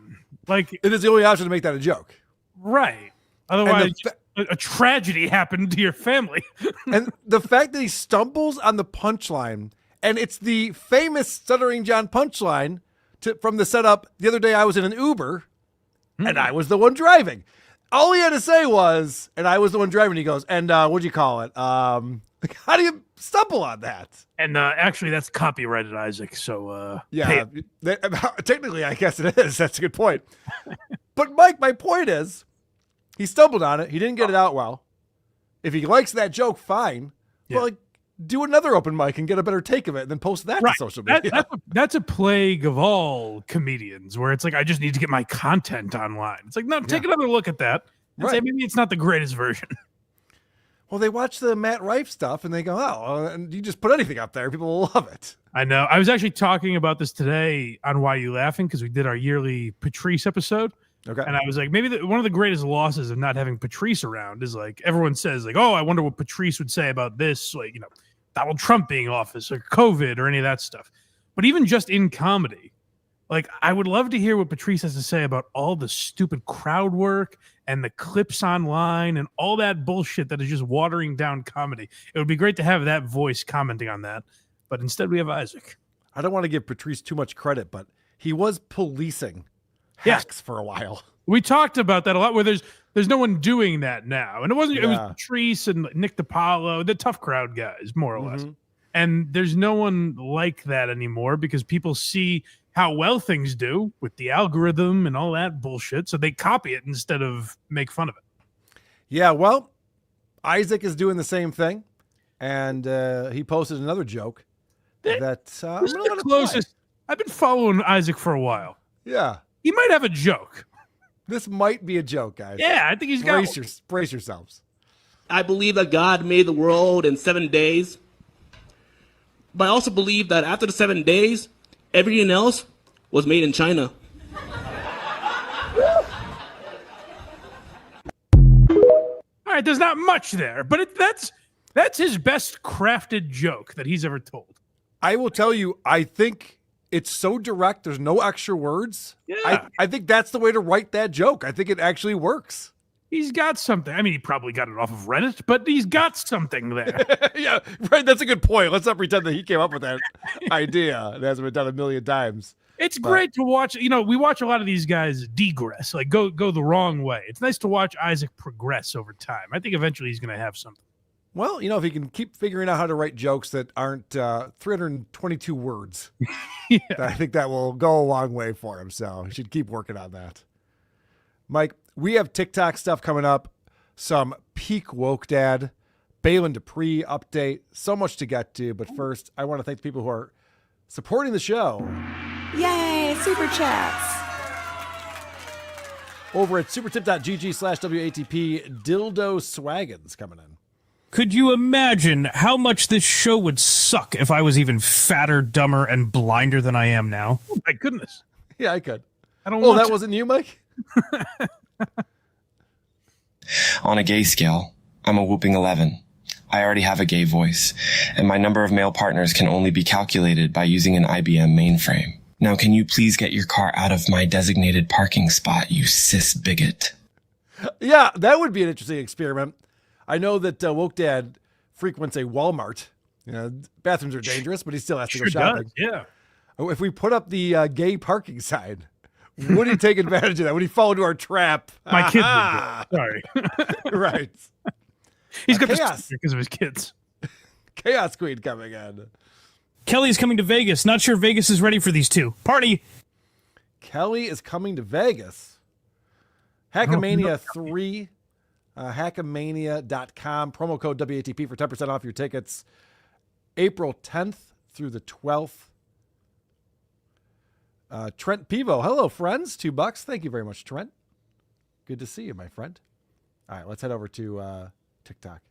Like, it is the only option to make that a joke. Right. Otherwise, a tragedy happened to your family. And the fact that he stumbles on the punchline, and it's the famous Stuttering John punchline from the setup. The other day I was in an Uber, and I was the one driving. All he had to say was, and I was the one driving. He goes, and what'd you call it? How do you stumble on that? And actually, that's copyrighted, Isaac. So yeah, technically, I guess it is. That's a good point. But Mike, my point is, he stumbled on it. He didn't get it out well. If he likes that joke, fine. Yeah. Well, like, do another open mic and get a better take of it, and then post that to social media. That's a plague of all comedians, where it's like, I just need to get my content online. It's like, no, take another look at that and say maybe it's not the greatest version. Well, they watch the Matt Rife stuff and they go, oh, and you just put anything up there. People will love it. I know. I was actually talking about this today on Why You Laughing, because we did our yearly Patrice episode. Okay. And I was like, maybe one of the greatest losses of not having Patrice around is, like, everyone says, like, oh, I wonder what Patrice would say about this, like, you know, Donald Trump being office or COVID or any of that stuff. But even just in comedy, like, I would love to hear what Patrice has to say about all the stupid crowd work and the clips online and all that bullshit that is just watering down comedy. It would be great to have that voice commenting on that. But instead we have Isaac. I don't want to give Patrice too much credit, but he was policing hacks for a while. We talked about that a lot, where there's no one doing that now. And it wasn't, it was Patrice and Nick DiPaolo, the tough crowd guys, more or less. And there's no one like that anymore, because people see how well things do with the algorithm and all that bullshit. So they copy it instead of make fun of it. Yeah, well, Isaac is doing the same thing. And he posted another joke that I'm gonna let it play. I've been following Isaac for a while. Yeah. He might have a joke. This might be a joke, guys. Yeah, I think he's got brace yourselves. I believe that God made the world in 7 days. But I also believe that after the 7 days, everything else was made in China. All right, there's not much there, but that's his best crafted joke that he's ever told. I will tell you, I think it's so direct. There's no extra words. Yeah. I think that's the way to write that joke. I think it actually works. He's got something. I mean, he probably got it off of Reddit, but he's got something there. Yeah, right. That's a good point. Let's not pretend that he came up with that idea. It hasn't been done a million times. It's great to watch. You know, we watch a lot of these guys degress, like go the wrong way. It's nice to watch Isaac progress over time. I think eventually he's going to have something. Well, you know, if he can keep figuring out how to write jokes that aren't 322 words, I think that will go a long way for him. So he should keep working on that. Mike, we have TikTok stuff coming up, some peak woke dad, Baylen Dupree update, so much to get to. But first, I want to thank the people who are supporting the show. Yay, super chats. Over at supertip.gg/WATP, Dildo Swaggins coming in. Could you imagine how much this show would suck if I was even fatter, dumber, and blinder than I am now? Oh my goodness. Yeah, I could. I don't. Oh, that wasn't you, Mike? On a gay scale, I'm a whooping 11. I already have a gay voice, and my number of male partners can only be calculated by using an IBM mainframe. Now, can you please get your car out of my designated parking spot, you cis bigot? Yeah, that would be an interesting experiment. I know that Woke Dad frequents a Walmart. You know, bathrooms are dangerous, but he still has to go shopping. Does, yeah. If we put up the gay parking sign, would he take advantage of that? Would he fall into our trap? My kids would do it. Sorry. Right. He's got chaos. this because of his kids. Chaos Queen coming in. Kelly's coming to Vegas. Not sure Vegas is ready for these two. Party. Kelly is coming to Vegas. Hackamania 3. Hackamania.com. Promo code WATP for 10% off your tickets. April 10th through the 12th. Trent Pivo. Hello, friends. $2. Thank you very much, Trent. Good to see you, my friend. All right, let's head over to TikTok.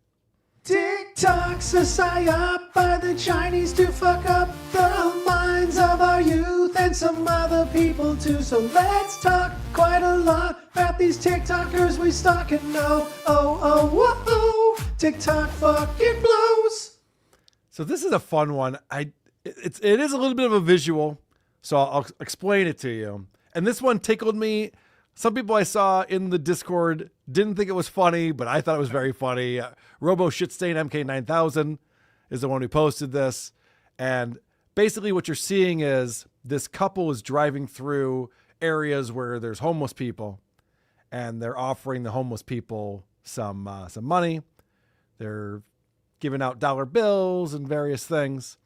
TikTok's a psyop by the Chinese to fuck up the minds of our youth and some other people too. So let's talk quite a lot about these TikTokers we stalk and know. Oh, TikTok fucking blows. So this is a fun one. It is a little bit of a visual, so I'll explain it to you. And this one tickled me. Some people I saw in the Discord didn't think it was funny, but I thought it was very funny. Robo Shitstain MK9000 is the one who posted this. And basically what you're seeing is this couple is driving through areas where there's homeless people, and they're offering the homeless people some money. They're giving out dollar bills and various things,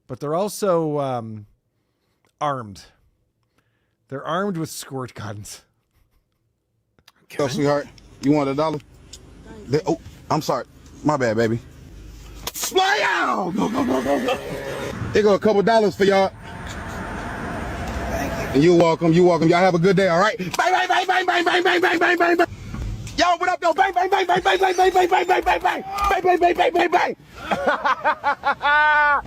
but they're also armed. They're armed with squirt guns. Okay. Oh, sweetheart, you want $1? Oh, I'm sorry. My bad, baby. Fly out! Go. Here go a couple dollars for y'all. Thank you. And you're welcome. Y'all have a good day, all right? Bang. Yo, what up, though? Bang.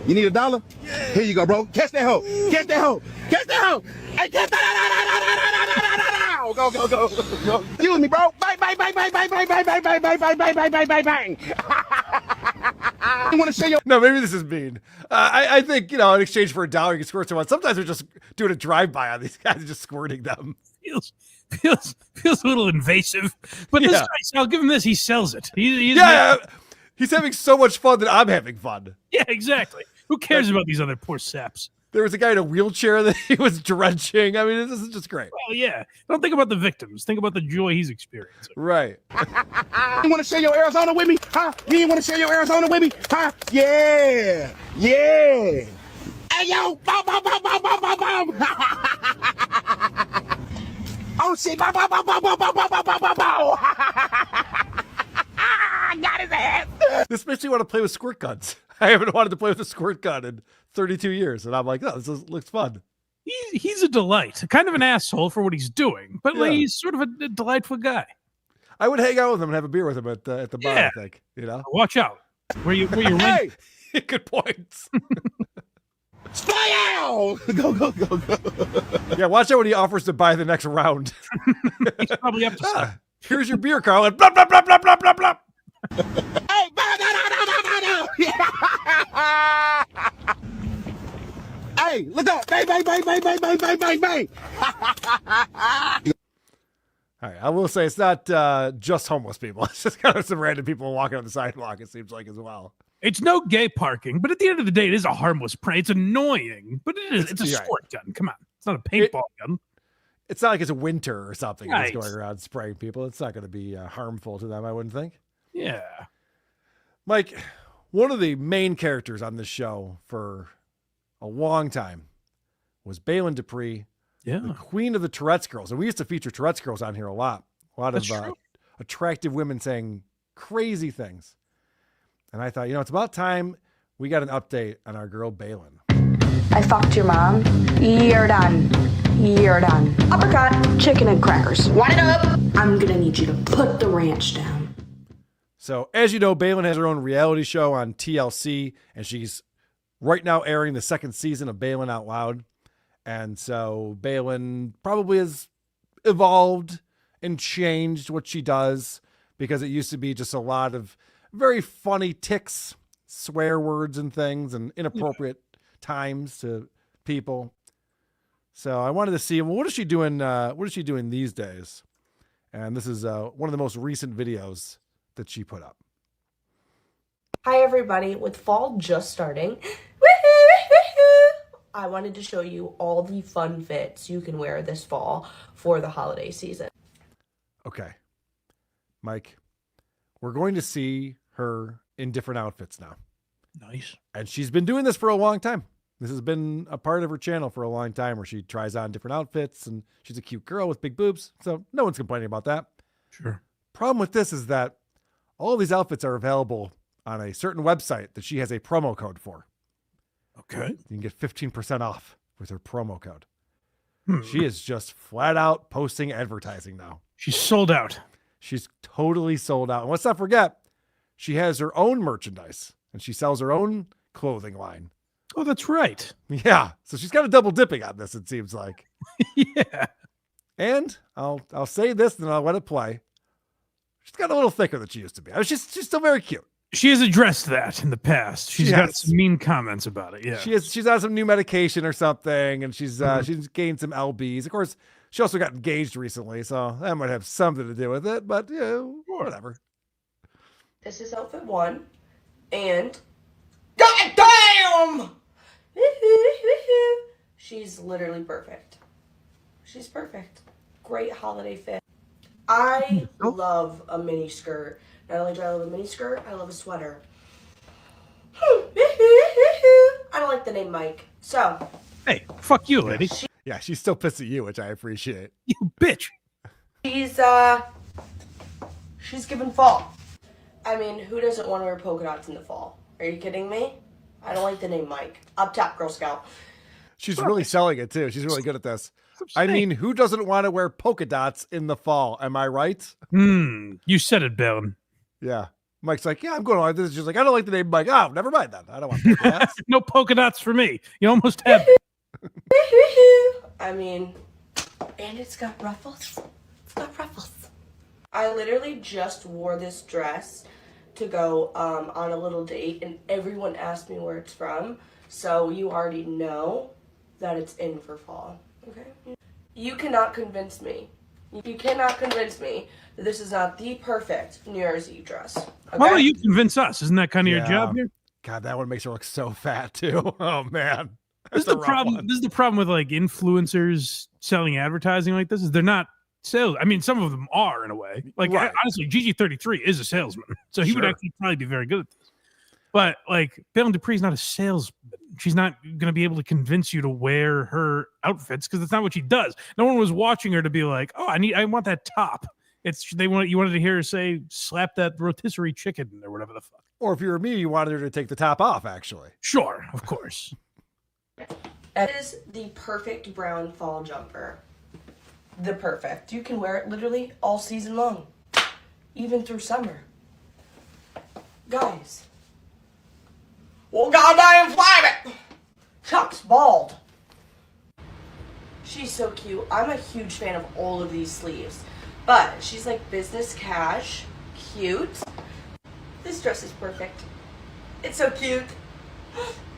You need $1? Yeah. Here you go, bro. Catch that hoe. Hey, catch that. Go. Excuse me, bro. Bang. You want to say your... No, maybe this is mean. I think, in exchange for $1, you can squirt someone. Sometimes we're just doing a drive-by on these guys and just squirting them. Feels a little invasive, but this guy, I'll give him this. He sells it. He's having so much fun that I'm having fun. Yeah, exactly. Who cares about these other poor saps? There was a guy in a wheelchair that he was drenching. I mean, this is just great. Well, yeah. Don't think about the victims. Think about the joy he's experiencing. Right. You want to share your Arizona with me? Huh? You ain't want to share your Arizona with me? Huh? Yeah. Hey, yo. Bow. Oh, shit. Bow. Got his ass. This makes me want to play with squirt guns. I haven't wanted to play with a squirt gun in 32 years. And I'm like, oh, looks fun. He's a delight. Kind of an asshole for what he's doing, but he's sort of a delightful guy. I would hang out with him and have a beer with him at the bar, I think. Watch out. Where you Hey! Good points. Fly out! Go. Yeah, watch out when he offers to buy the next round. He's probably up to something. Here's your beer, Karl. And blah, blah, blah, blah, blah, blah, blah. Hey, no. Hey, look up. Bang. All right, I will say it's not just homeless people. It's just kind of some random people walking on the sidewalk, it seems like, as well. It's no gay parking, but at the end of the day, it is a harmless prank. It's annoying, but it's a squirt gun. Come on. It's not a paintball gun. It's not like it's a winter or something. Right. It's going around spraying people. It's not going to be harmful to them, I wouldn't think. Yeah. Mike, one of the main characters on this show for a long time was Baylen Dupree, the queen of the Tourette's girls. And we used to feature Tourette's girls on here a lot. A lot of attractive women saying crazy things. And I thought, it's about time we got an update on our girl Baylen. I fucked your mom. You're done. Uppercut, chicken and crackers. Want it up? I'm gonna need you to put the ranch down. So, as you know, Baylen has her own reality show on TLC, and she's right now airing the second season of Baylen Out Loud. And so Baylen probably has evolved and changed what she does, because it used to be just a lot of very funny tics, swear words and things, and inappropriate times to people. So I wanted to see, well, what is she doing? What is she doing these days? And this is one of the most recent videos that she put up. Hi everybody, with fall just starting, I wanted to show you all the fun fits you can wear this fall for the holiday season. Okay, Mike, we're going to see her in different outfits now. Nice. And she's been doing this for a long time. This has been a part of her channel for a long time where she tries on different outfits, and she's a cute girl with big boobs. So no one's complaining about that. Sure. Problem with this is that all of these outfits are available on a certain website that she has a promo code for. Okay. You can get 15% off with her promo code. She is just flat out posting advertising now. She's sold out. She's totally sold out. And let's not forget, she has her own merchandise and she sells her own clothing line. Oh, that's right. Yeah. So she's got a double dipping on this, it seems like. Yeah. And I'll say this and I'll let it play. She's got a little thicker than she used to be. I mean, she's still very cute. She has addressed that in the past. She's got some mean comments about it. Yeah. She's on some new medication or something, and she's gained some lbs. Of course, she also got engaged recently, so that might have something to do with it, but whatever. This is outfit 1, and God damn! She's literally perfect. She's perfect. Great holiday fit. I love a mini skirt. Not only do I love a mini skirt, I love a sweater. I don't like the name Mike, so. Hey, fuck you, lady. Yeah, she's still pissed at you, which I appreciate. You bitch. She's given fall. I mean, who doesn't want to wear polka dots in the fall? Are you kidding me? I don't like the name Mike. Up top, Girl Scout. She's really selling it too. She's really good at this. I mean, who doesn't want to wear polka dots in the fall? Am I right? You said it, Baylen. Yeah. Mike's like, yeah, I'm going on. This is just like, I don't like the name Mike. Oh, never mind that. I don't want polka dots. No polka dots for me. You almost had. I mean, and it's got ruffles. It's got ruffles. I literally just wore this dress to go on a little date, and everyone asked me where it's from. So you already know that it's in for fall. Okay? You cannot convince me. You cannot convince me that this is not the perfect New Year's Eve dress. Okay? Why don't you convince us? Isn't that kind of your job here? God, that one makes her look so fat too. Oh man. This is the problem. This is the problem with like influencers selling advertising like this. Is they're not sales. I mean, some of them are in a way. Like honestly, GG33 is a salesman, so he would actually probably be very good at this. But like Baylen Dupree is not a salesman. She's not going to be able to convince you to wear her outfits because that's not what she does. No one was watching her to be like, oh, I want that top. You wanted to hear her say, slap that rotisserie chicken or whatever the fuck. Or if you were me, you wanted her to take the top off, actually. Sure, of course. That is the perfect brown fall jumper. The perfect. You can wear it literally all season long, even through summer. Guys. Well, goddamn flag it! Chuck's bald. She's so cute. I'm a huge fan of all of these sleeves. But she's like business cash, cute. This dress is perfect. It's so cute.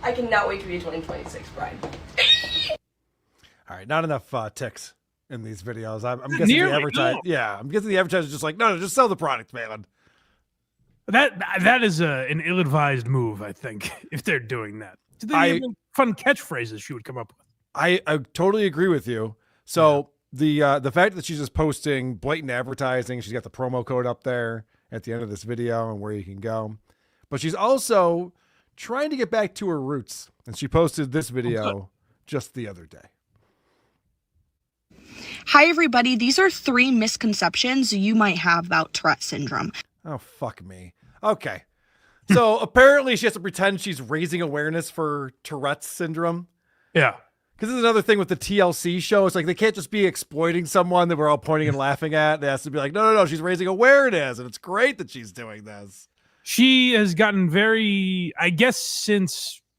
I cannot wait to be a 2026 bride. All right, not enough ticks in these videos. I'm guessing the advertise. No. Yeah, I'm guessing the advertiser's just like, no, just sell the product, man. That is an ill-advised move, I think, if they're doing that. Fun catchphrases she would come up with. I totally agree with you. So the fact that she's just posting blatant advertising, she's got the promo code up there at the end of this video and where you can go. But she's also trying to get back to her roots. And she posted this video just the other day. Hi, everybody. These are 3 misconceptions you might have about Tourette syndrome. Oh, fuck me. Okay. So apparently she has to pretend she's raising awareness for Tourette's syndrome. Yeah. Because this is another thing with the TLC show. It's like they can't just be exploiting someone that we're all pointing and laughing at. It has to be like, no, she's raising awareness. And it's great that she's doing this. She has gotten very, I guess,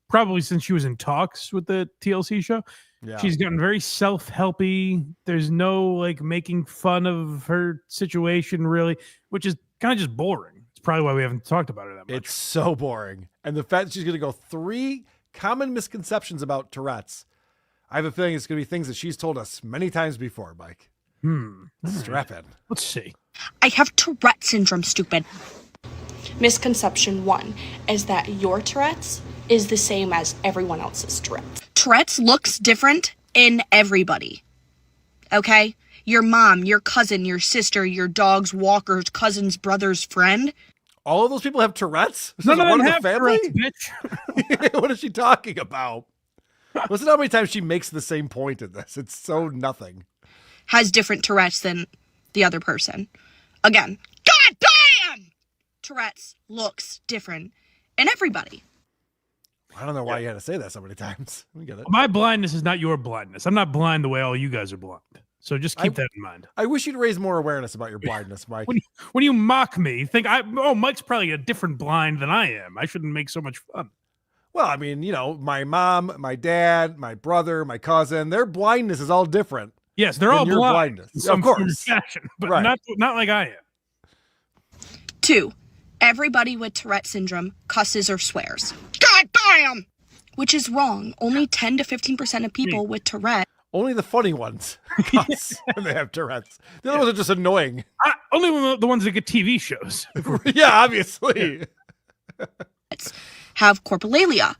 probably since she was in talks with the TLC show. Yeah. She's gotten very self-helpy. There's no like making fun of her situation really, which is kind of just boring. It's probably why we haven't talked about it that much. It's so boring. And the fact that she's going to go 3 common misconceptions about Tourette's. I have a feeling it's going to be things that she's told us many times before, Mike. Strap in. Let's see. I have Tourette syndrome, stupid. Misconception 1 is that your Tourette's is the same as everyone else's Tourette's. Tourette's looks different in everybody. Okay? Your mom, your cousin, your sister, your dog's walker's cousin's brother's friend. All of those people have Tourette's? None of them one have the family? Tourette's, bitch. What is she talking about? Listen how many times she makes the same point in this. It's so nothing. Has different Tourette's than the other person. Again, God damn! Tourette's looks different in everybody. I don't know why you had to say that so many times. We get it. My blindness is not your blindness. I'm not blind the way all you guys are blind. So just keep that in mind. I wish you'd raise more awareness about your blindness, Mike. When you mock me, think Mike's probably a different blind than I am. I shouldn't make so much fun. Well, I mean, my mom, my dad, my brother, my cousin, their blindness is all different. Yes, they're all blind. Of course. Fashion, but Right. not like I am. 2. Everybody with Tourette syndrome cusses or swears. God damn! Which is wrong. Only 10 to 15% of people with Tourette. Only the funny ones cuss when they have Tourette's. The other ones are just annoying. Only the ones that get TV shows. Yeah, obviously. Have corpulalia.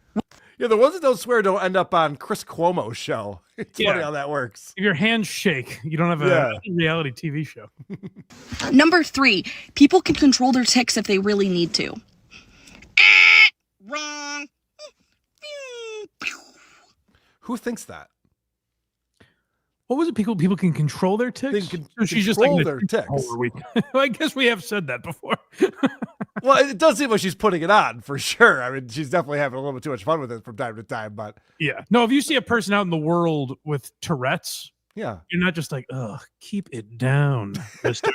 Yeah, the ones that don't swear don't end up on Chris Cuomo's show. It's funny how that works. If your hands shake, you don't have a reality TV show. Number 3. People can control their tics if they really need to. Wrong. Who thinks that? What was it? People can control their tics? She's just like their tics. I guess we have said that before. Well, it does seem like she's putting it on for sure. I mean, she's definitely having a little bit too much fun with it from time to time, but yeah. No, if you see a person out in the world with Tourette's, yeah, you're not just like, ugh, keep it down.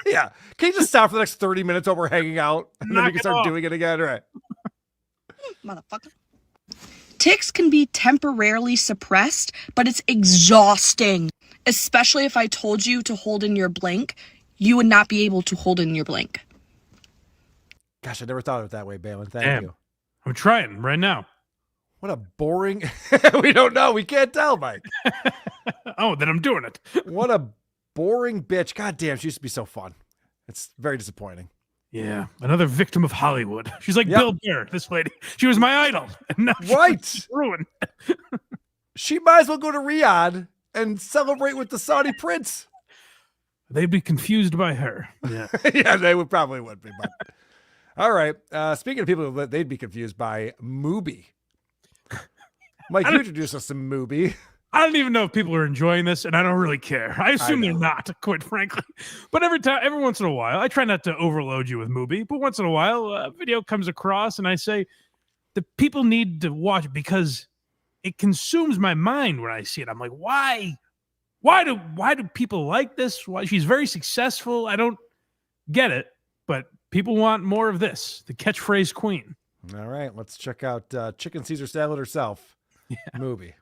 Yeah. Can you just stop for the next 30 minutes while we're hanging out? And then we can start doing it again, right? Motherfucker. Tics can be temporarily suppressed, but it's exhausting. Especially if I told you to hold in your blank, you would not be able to hold in your blank. Gosh, I never thought of it that way, Baylen. Thank you. I'm trying right now. What a boring... We don't know. We can't tell, Mike. Oh, then I'm doing it. What a boring bitch. God damn, she used to be so fun. It's very disappointing. Yeah, another victim of Hollywood. She's like Bill Burr, this lady. She was my idol. And now she's ruined. She might as well go to Riyadh and celebrate with the Saudi prince. They'd be confused by her. Yeah, yeah, they probably would be. But all right. Speaking of people that they'd be confused by, mOObie. Mike, you introduced us to mOObie. I don't even know if people are enjoying this, and I don't really care. I assume they're not, quite frankly. But every once in a while, I try not to overload you with mOObie, but once in a while, a video comes across, and I say, the people need to watch it because it consumes my mind when I see it. I'm like, why? Why do people like this? Why? She's very successful. I don't get it, but people want more of this. The catchphrase queen. All right, let's check out Chicken Caesar Salad herself. Yeah. mOObie.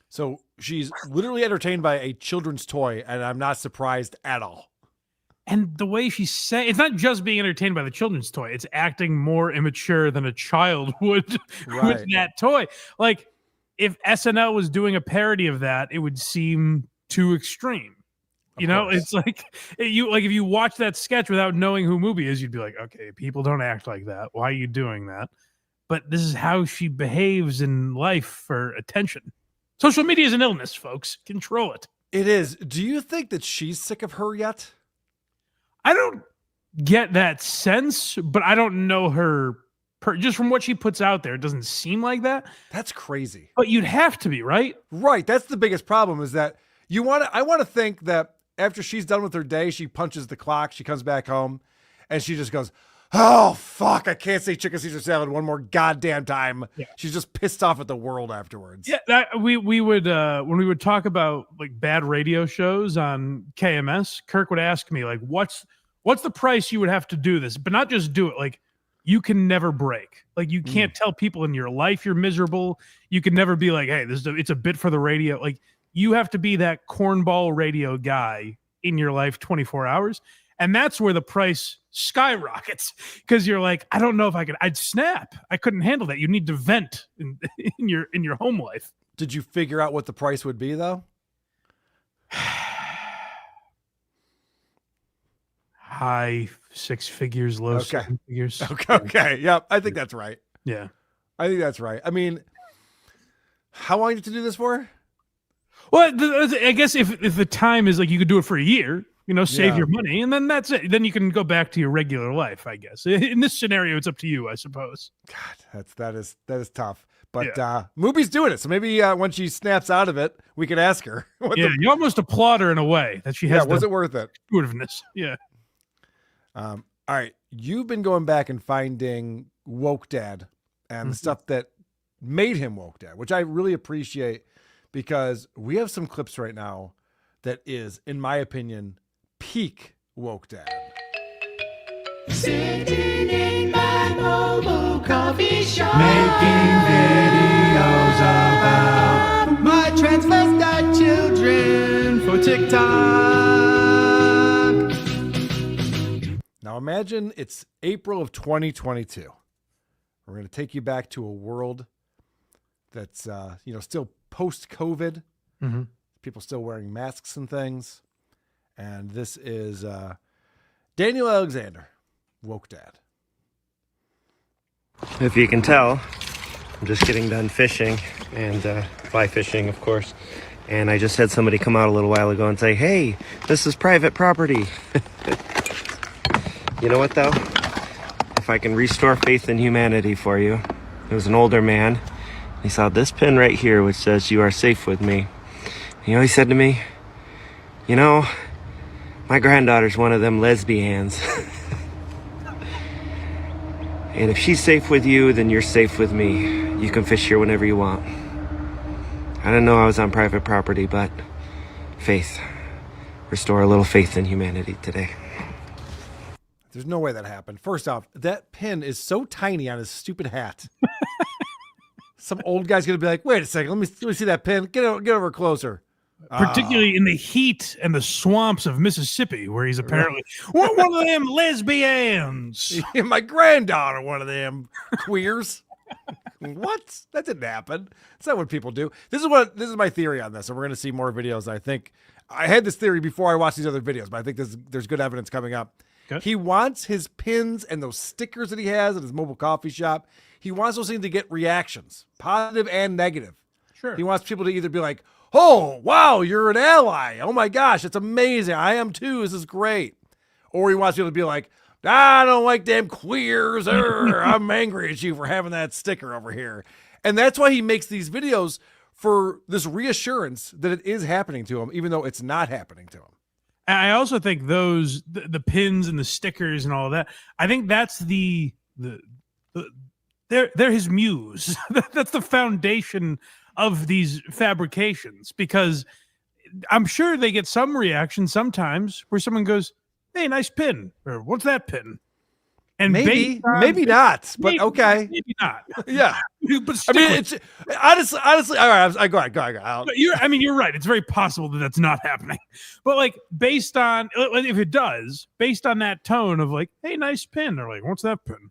So she's literally entertained by a children's toy, and I'm not surprised at all. And the way she's saying, it's not just being entertained by the children's toy. It's acting more immature than a child would with that toy. Like, if SNL was doing a parody of that, it would seem too extreme. You know, it's like if you watch that sketch without knowing who mOObie is, you'd be like, okay, people don't act like that. Why are you doing that? But this is how she behaves in life for attention. Social media is an illness, folks. Control it. It is. Do you think that she's sick of her yet? I don't get that sense, but I don't know her. Just from what she puts out there, it doesn't seem like that. That's crazy. But you'd have to be, right? Right. That's the biggest problem is that I want to think that after she's done with her day, she punches the clock, she comes back home, and she just goes, oh, fuck, I can't say Chicken Caesar Salad one more goddamn time. Yeah. She's just pissed off at the world afterwards. Yeah, we would, when we would talk about like bad radio shows on KMS, Kirk would ask me, like, what's the price you would have to do this? But not just do it, like, you can never break. Like you can't tell people in your life you're miserable. You can never be like, hey, it's a bit for the radio. Like you have to be that cornball radio guy in your life 24 hours. And that's where the price skyrockets because you're like, I don't know if I'd snap. I couldn't handle that. You need to vent in your home life. Did you figure out what the price would be though? High 6 figures, low 7 figures. Okay. Yep. I think that's right. Yeah. I think that's right. I mean, how long did you have to do this for? Well, I guess if the time is like you could do it for a year, save your money, and then that's it. Then you can go back to your regular life, I guess. In this scenario, it's up to you, I suppose. God, that is tough. But mOObie's doing it, so maybe when she snaps out of it, we can ask her. You almost applaud her in a way that she has. Was it worth it? Intuitiveness. Yeah. All right, you've been going back and finding woke dad and the stuff that made him woke dad, which I really appreciate because we have some clips right now that is, in my opinion, peak woke dad. Sitting in my mobile coffee shop, making videos about my transvestite children for TikTok. Now imagine it's April of 2022. We're going to take you back to a world that's, still post-COVID. Mm-hmm. People still wearing masks and things. And this is Daniel Alexander, woke dad. If you can tell, I'm just getting done fishing and fly fishing, of course. And I just had somebody come out a little while ago and say, hey, this is private property. You know what, though? If I can restore faith in humanity for you, it was an older man. He saw this pin right here, which says, you are safe with me. He said to me, my granddaughter's one of them lesbians. And if she's safe with you, then you're safe with me. You can fish here whenever you want. I didn't know I was on private property, but faith. Restore a little faith in humanity today. There's no way that happened. First off, that pin is so tiny on his stupid hat. Some old guy's going to be like, wait a second, let me see that pin. Get over closer. Particularly in the heat and the swamps of Mississippi, where he's apparently one of them lesbians. Yeah, my granddaughter, one of them queers. What? That didn't happen. That's not what people do. This is my theory on this, and we're going to see more videos. I think I had this theory before I watched these other videos, but I think there's good evidence coming up. Okay. He wants his pins and those stickers that he has at his mobile coffee shop. He wants those things to get reactions, positive and negative. Sure. He wants people to either be like, oh, wow, you're an ally. Oh, my gosh, it's amazing. I am too. This is great. Or he wants people to be like, I don't like them queers. I'm angry at you for having that sticker over here. And that's why he makes these videos, for this reassurance that it is happening to him, even though it's not happening to him. I also think those the pins and the stickers and all of that, I think that's they're his muse. That's the foundation of these fabrications, because I'm sure they get some reaction sometimes where someone goes, hey, nice pin, or what's that pin? And maybe not, but okay. Maybe not. Yeah. But I mean, it's honestly, all right, go ahead. You're right. It's very possible that that's not happening. But like, based on, if it does, based on that tone of like, hey, nice pin, or like, what's that pin?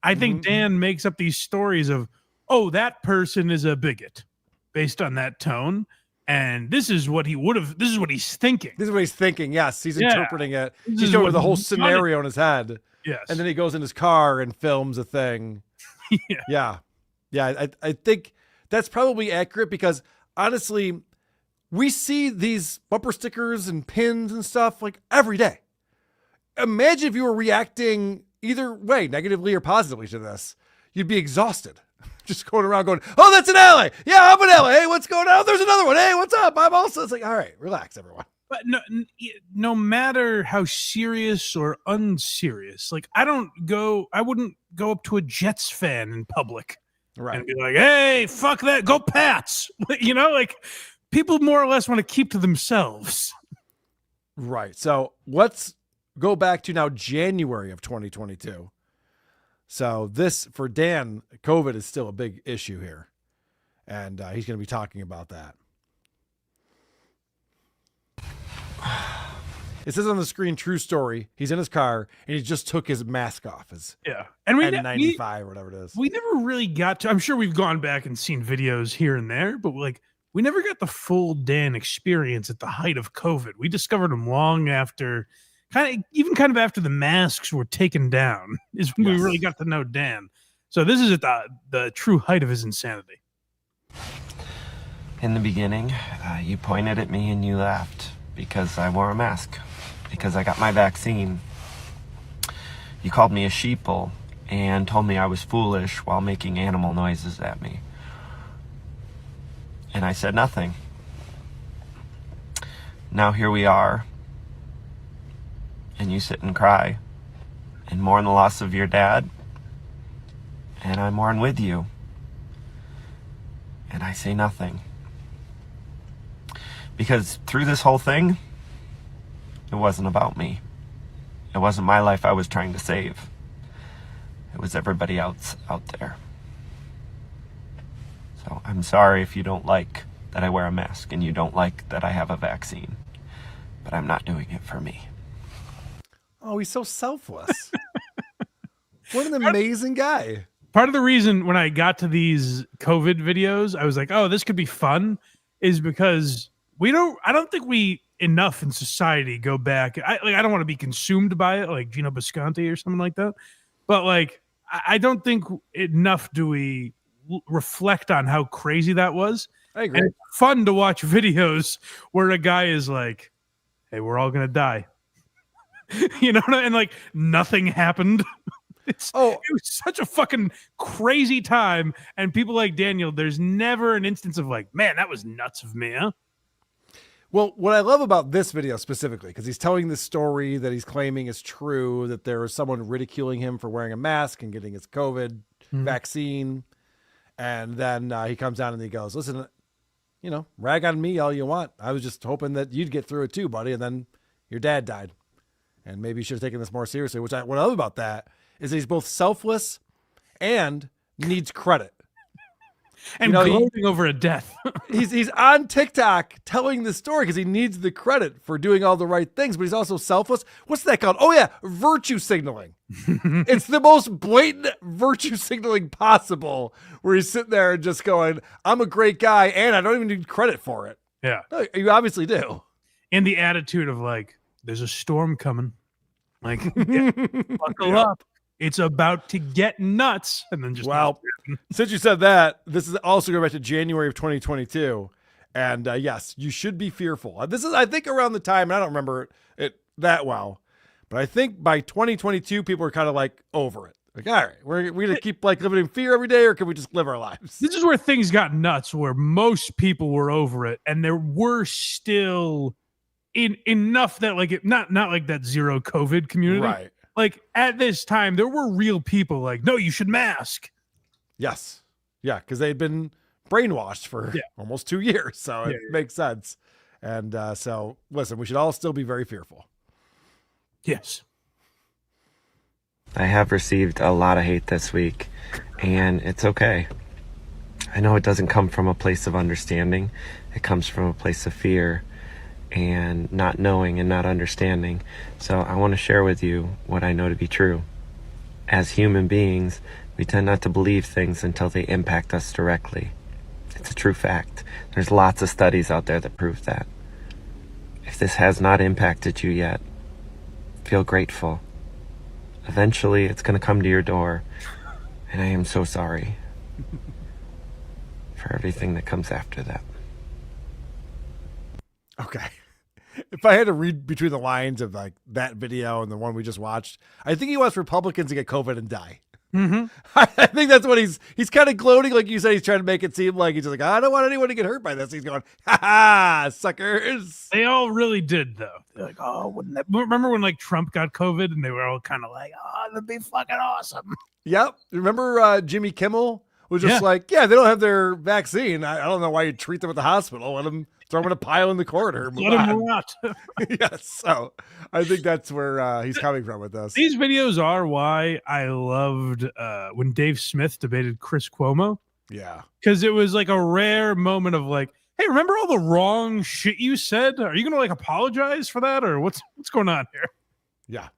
I think Dan makes up these stories of, oh, that person is a bigot based on that tone. And this is what he would have, this is what he's thinking. This is what he's thinking. Yes. He's interpreting it. He's going with the whole scenario in his head. Yes. And then he goes in his car and films a thing. Yeah. I think that's probably accurate, because honestly, we see these bumper stickers and pins and stuff like every day. Imagine if you were reacting either way, negatively or positively, to this. You'd be exhausted. Just going around going, oh, that's an ally. Yeah, I'm an ally. Hey, what's going on? There's another one. Hey, what's up? I'm also. It's like, all right, relax, everyone. But no matter how serious or unserious, like I wouldn't go up to a Jets fan in public, right, and be like, hey, fuck that, go Pats. Like people more or less want to keep to themselves. Right. So let's go back to now January of 2022. So this, for Dan, COVID is still a big issue here. And he's going to be talking about that. It says on the screen, true story. He's in his car and he just took his mask off. His and we N95 or whatever it is. We never really got to. I'm sure we've gone back and seen videos here and there, but like we never got the full Dan experience at the height of COVID. We discovered him long after, kind of after the masks were taken down, is when we really got to know Dan. So this is at the true height of his insanity. In the beginning, you pointed at me and you laughed because I wore a mask, because I got my vaccine. You called me a sheeple and told me I was foolish while making animal noises at me. And I said nothing. Now here we are, and you sit and cry and mourn the loss of your dad, and I mourn with you, and I say nothing. Because through this whole thing, it wasn't about me. It wasn't my life I was trying to save. It was everybody else out there. So I'm sorry if you don't like that I wear a mask and you don't like that I have a vaccine, but I'm not doing it for me. Oh, he's so selfless. What an amazing guy. Part of the reason when I got to these COVID videos, I was like, oh, this could be fun, is because I don't think we enough in society go back. I don't want to be consumed by it like Gino Bisconti or something like that. But like, I don't think enough do we reflect on how crazy that was. I agree. And it's fun to watch videos where a guy is like, hey, we're all going to die. You know, and like nothing happened. It was such a fucking crazy time. And people like Daniel, there's never an instance of like, man, that was nuts of me, huh? Well, what I love about this video specifically, because he's telling the story that he's claiming is true, that there was someone ridiculing him for wearing a mask and getting his COVID vaccine. And then he comes down and he goes, listen, you know, rag on me all you want. I was just hoping that you'd get through it too, buddy. And then your dad died. And maybe you should have taken this more seriously, what I love about that is that he's both selfless and needs credit. And gloating over a death. he's on TikTok telling the story because he needs the credit for doing all the right things, but he's also selfless. What's that called? Oh yeah, virtue signaling. It's the most blatant virtue signaling possible, where he's sitting there and just going, I'm a great guy and I don't even need credit for it. Yeah. No, you obviously do. And the attitude of like, there's a storm coming. Like, buckle up. It's about to get nuts. And then just, since you said that, this is also going back to January of 2022. And yes, you should be fearful. This is, I think, around the time, and I don't remember it that well, but I think by 2022, people are kind of like over it. Like, all right, we're going to keep like living in fear every day, or can we just live our lives? This is where things got nuts, where most people were over it. And there were still enough that like it, not like that zero COVID community. Right. Like at this time, there were real people like, no, you should mask. Yes. Yeah. Cause they'd been brainwashed for almost 2 years. So it makes sense. And so listen, we should all still be very fearful. Yes. I have received a lot of hate this week, and it's okay. I know it doesn't come from a place of understanding. It comes from a place of fear and not knowing and not understanding. So I want to share with you what I know to be true. As human beings, we tend not to believe things until they impact us directly. It's a true fact. There's lots of studies out there that prove that. If this has not impacted you yet, feel grateful. Eventually, it's going to come to your door, and I am so sorry for everything that comes after that. Okay. If I had to read between the lines of like that video and the one we just watched, I think he wants Republicans to get COVID and die. Mm-hmm. I think that's what he's kind of gloating. Like you said, he's trying to make it seem like he's just like, I don't want anyone to get hurt by this. He's going, ha ha, suckers. They all really did though. They're like, oh, wouldn't that, remember when like Trump got COVID and they were all kind of like, oh, that'd be fucking awesome. Yep. Remember Jimmy Kimmel was just like, yeah, they don't have their vaccine. I don't know why you treat them at the hospital. Let them throw them in a pile in the corner. Let them rot. Yes. So I think that's where he's coming from with this. These videos are why I loved when Dave Smith debated Chris Cuomo. Yeah. Because it was like a rare moment of like, hey, remember all the wrong shit you said? Are you going to like apologize for that? Or what's going on here? Yeah.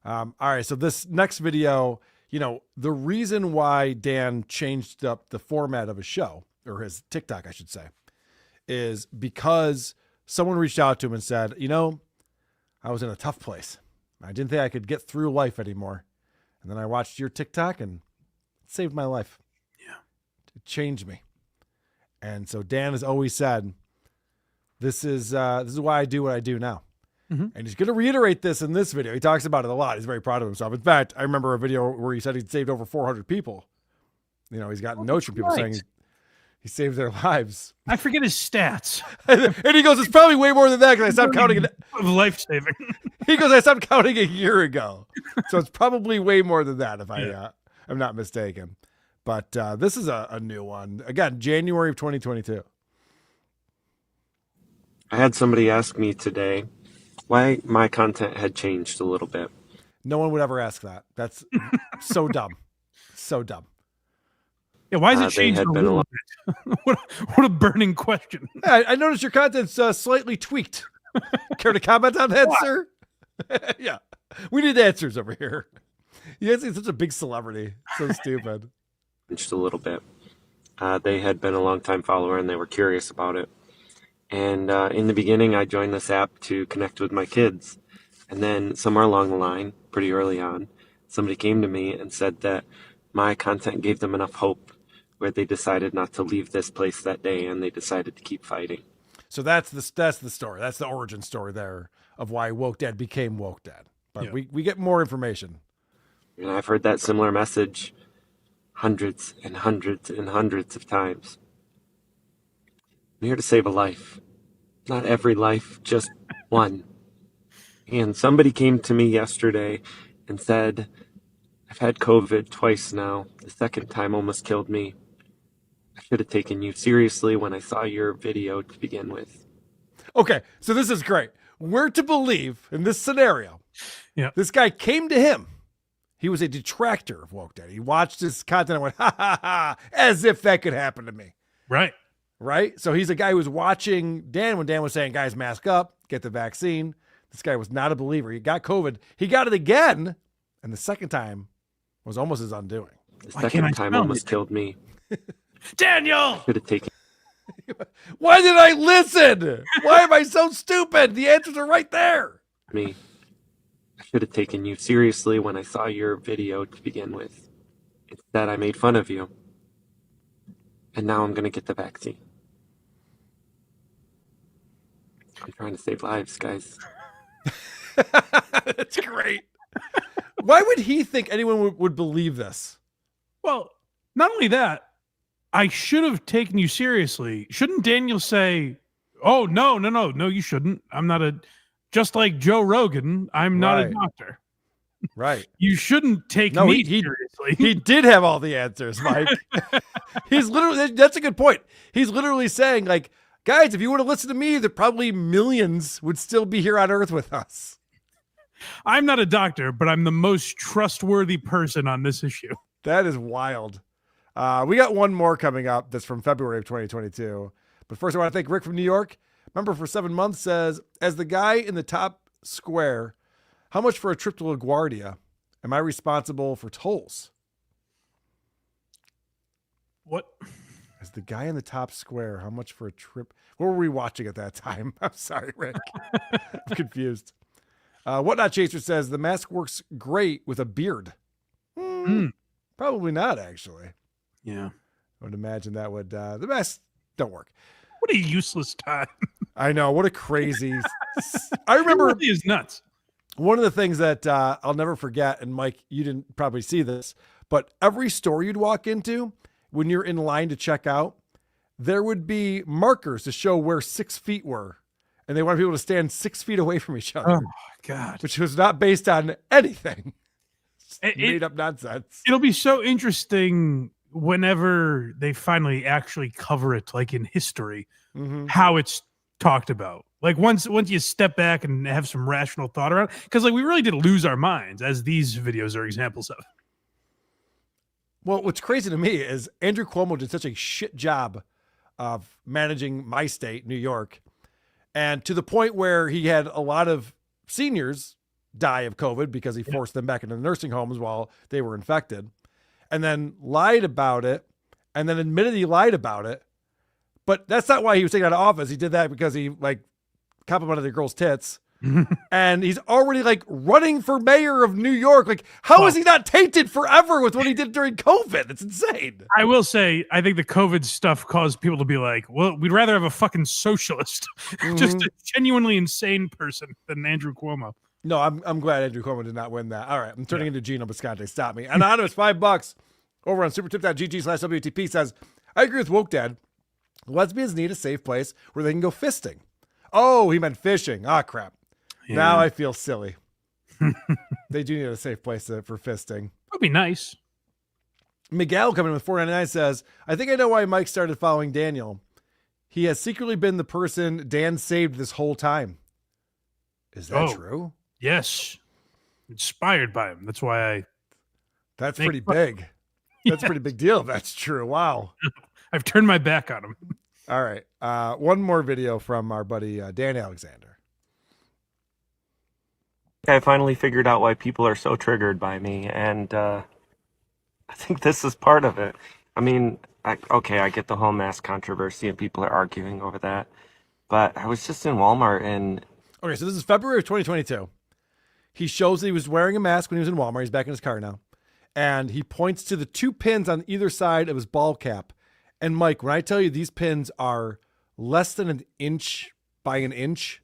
All right. So this next video, you know, the reason why Dan changed up the format of his show, or his TikTok, I should say, is because someone reached out to him and said, you know, I was in a tough place. I didn't think I could get through life anymore. And then I watched your TikTok and it saved my life. Yeah. It changed me. And so Dan has always said, this is why I do what I do now. Mm-hmm. And he's going to reiterate this in this video. He talks about it a lot. He's very proud of himself. In fact, I remember a video where he said he'd saved over 400 people. You know, he's gotten notes from people saying he saved their lives. I forget his stats. And he goes, it's probably way more than that because I stopped counting it. Life saving. He goes, I stopped counting a year ago. So it's probably way more than that if I'm not mistaken. But this is a new one. Again, January of 2022. I had somebody ask me today why my content had changed a little bit. No one would ever ask that. That's so dumb. So dumb. Yeah, why is it changed a little bit? What a burning question. I noticed your content's slightly tweaked. Care to comment on that, sir? Yeah. We need answers over here. He's such a big celebrity. So stupid. Just a little bit. They had been a long-time follower and they were curious about it. And in the beginning, I joined this app to connect with my kids. And then somewhere along the line, pretty early on, somebody came to me and said that my content gave them enough hope where they decided not to leave this place that day and they decided to keep fighting. So that's the story. That's the origin story there of why Woke Dad became Woke Dad. But we get more information. And I've heard that similar message hundreds and hundreds and hundreds of times. I'm here to save a life. Not every life, just one. And somebody came to me yesterday and said, I've had COVID twice now. The second time almost killed me. I should have taken you seriously when I saw your video to begin with. Okay, so this is great. We're to believe in this scenario. Yeah. This guy came to him. He was a detractor of Woke Dad. He watched his content and went, ha, ha, ha, as if that could happen to me. Right. Right? So he's a guy who was watching Dan when Dan was saying, guys, mask up, get the vaccine. This guy was not a believer. He got COVID. He got it again. And the second time was almost his undoing. The second time almost killed me. Daniel! Should have taken. Why did I listen? Why am I so stupid? The answers are right there. Me. I should have taken you seriously when I saw your video to begin with. Instead, I made fun of you. And now I'm going to get the vaccine. I'm trying to save lives, guys. That's great. Why would he think anyone would believe this? Well, not only that, I should have taken you seriously. Shouldn't Daniel say, oh, no, you shouldn't. I'm not just like Joe Rogan, I'm not a doctor. Right. You shouldn't take me seriously. He did have all the answers, Mike. He's literally, that's a good point. He's literally saying, like, guys, if you would have listened to me, there probably millions would still be here on Earth with us. I'm not a doctor, but I'm the most trustworthy person on this issue. That is wild. We got one more coming up that's from February of 2022. But first, I want to thank Rick from New York. Member for 7 months says, as the guy in the top square, how much for a trip to LaGuardia? Am I responsible for tolls? What? As the guy in the top square, how much for a trip? What were we watching at that time? I'm sorry, Rick. I'm confused. Whatnot Chaser says, the mask works great with a beard. Probably not, actually. Yeah. I would imagine that would, the masks don't work. What a useless time. I know. What a crazy. I remember. It really is nuts. One of the things that I'll never forget, and Mike, you didn't probably see this, but every store you'd walk into, when you're in line to check out, there would be markers to show where 6 feet were. And they wanted people to stand 6 feet away from each other. Oh, my God. Which was not based on anything. Made up nonsense. It'll be so interesting whenever they finally actually cover it, like in history, Mm-hmm. how it's talked about. Like once you step back and have some rational thought around, because like we really did lose our minds, as these videos are examples of. Well, what's crazy to me is Andrew Cuomo did such a shit job of managing my state, New York, and to the point where he had a lot of seniors die of COVID because he forced them back into nursing homes while they were infected, and then lied about it, and then admitted he lied about it. But that's not why he was taken out of office. He did that because he like complimented the girl's tits. And he's already like running for mayor of New York. Like, how is he not tainted forever with what he did during COVID? It's insane. I will say, I think the COVID stuff caused people to be like, well, we'd rather have a fucking socialist, just a genuinely insane person than Andrew Cuomo. No, I'm glad Andrew Cuomo did not win that. All right, I'm turning into Gino Bisconte. Stop me. Anonymous, $5 over on supertip.gg/WTP says, I agree with Woke Dad. Lesbians need a safe place where they can go fisting. Oh, he meant fishing. Ah, crap. Yeah. Now I feel silly. They do need a safe place for fisting. That'd be nice. Miguel coming in with $4.99 says, I think I know why Mike started following Daniel. He has secretly been the person Dan saved this whole time. Is that true? Yes. Inspired by him. That's why That's pretty big. That's a pretty big deal. That's true. Wow. I've turned my back on him. All right. One more video from our buddy Dan Alexander. I finally figured out why people are so triggered by me, and I think this is part of it. I mean, I get the whole mask controversy and people are arguing over that, but I was just in Walmart and... Okay, so this is February of 2022. He shows that he was wearing a mask when he was in Walmart. He's back in his car now. And he points to the two pins on either side of his ball cap. And Mike, when I tell you these pins are less than an inch by an inch,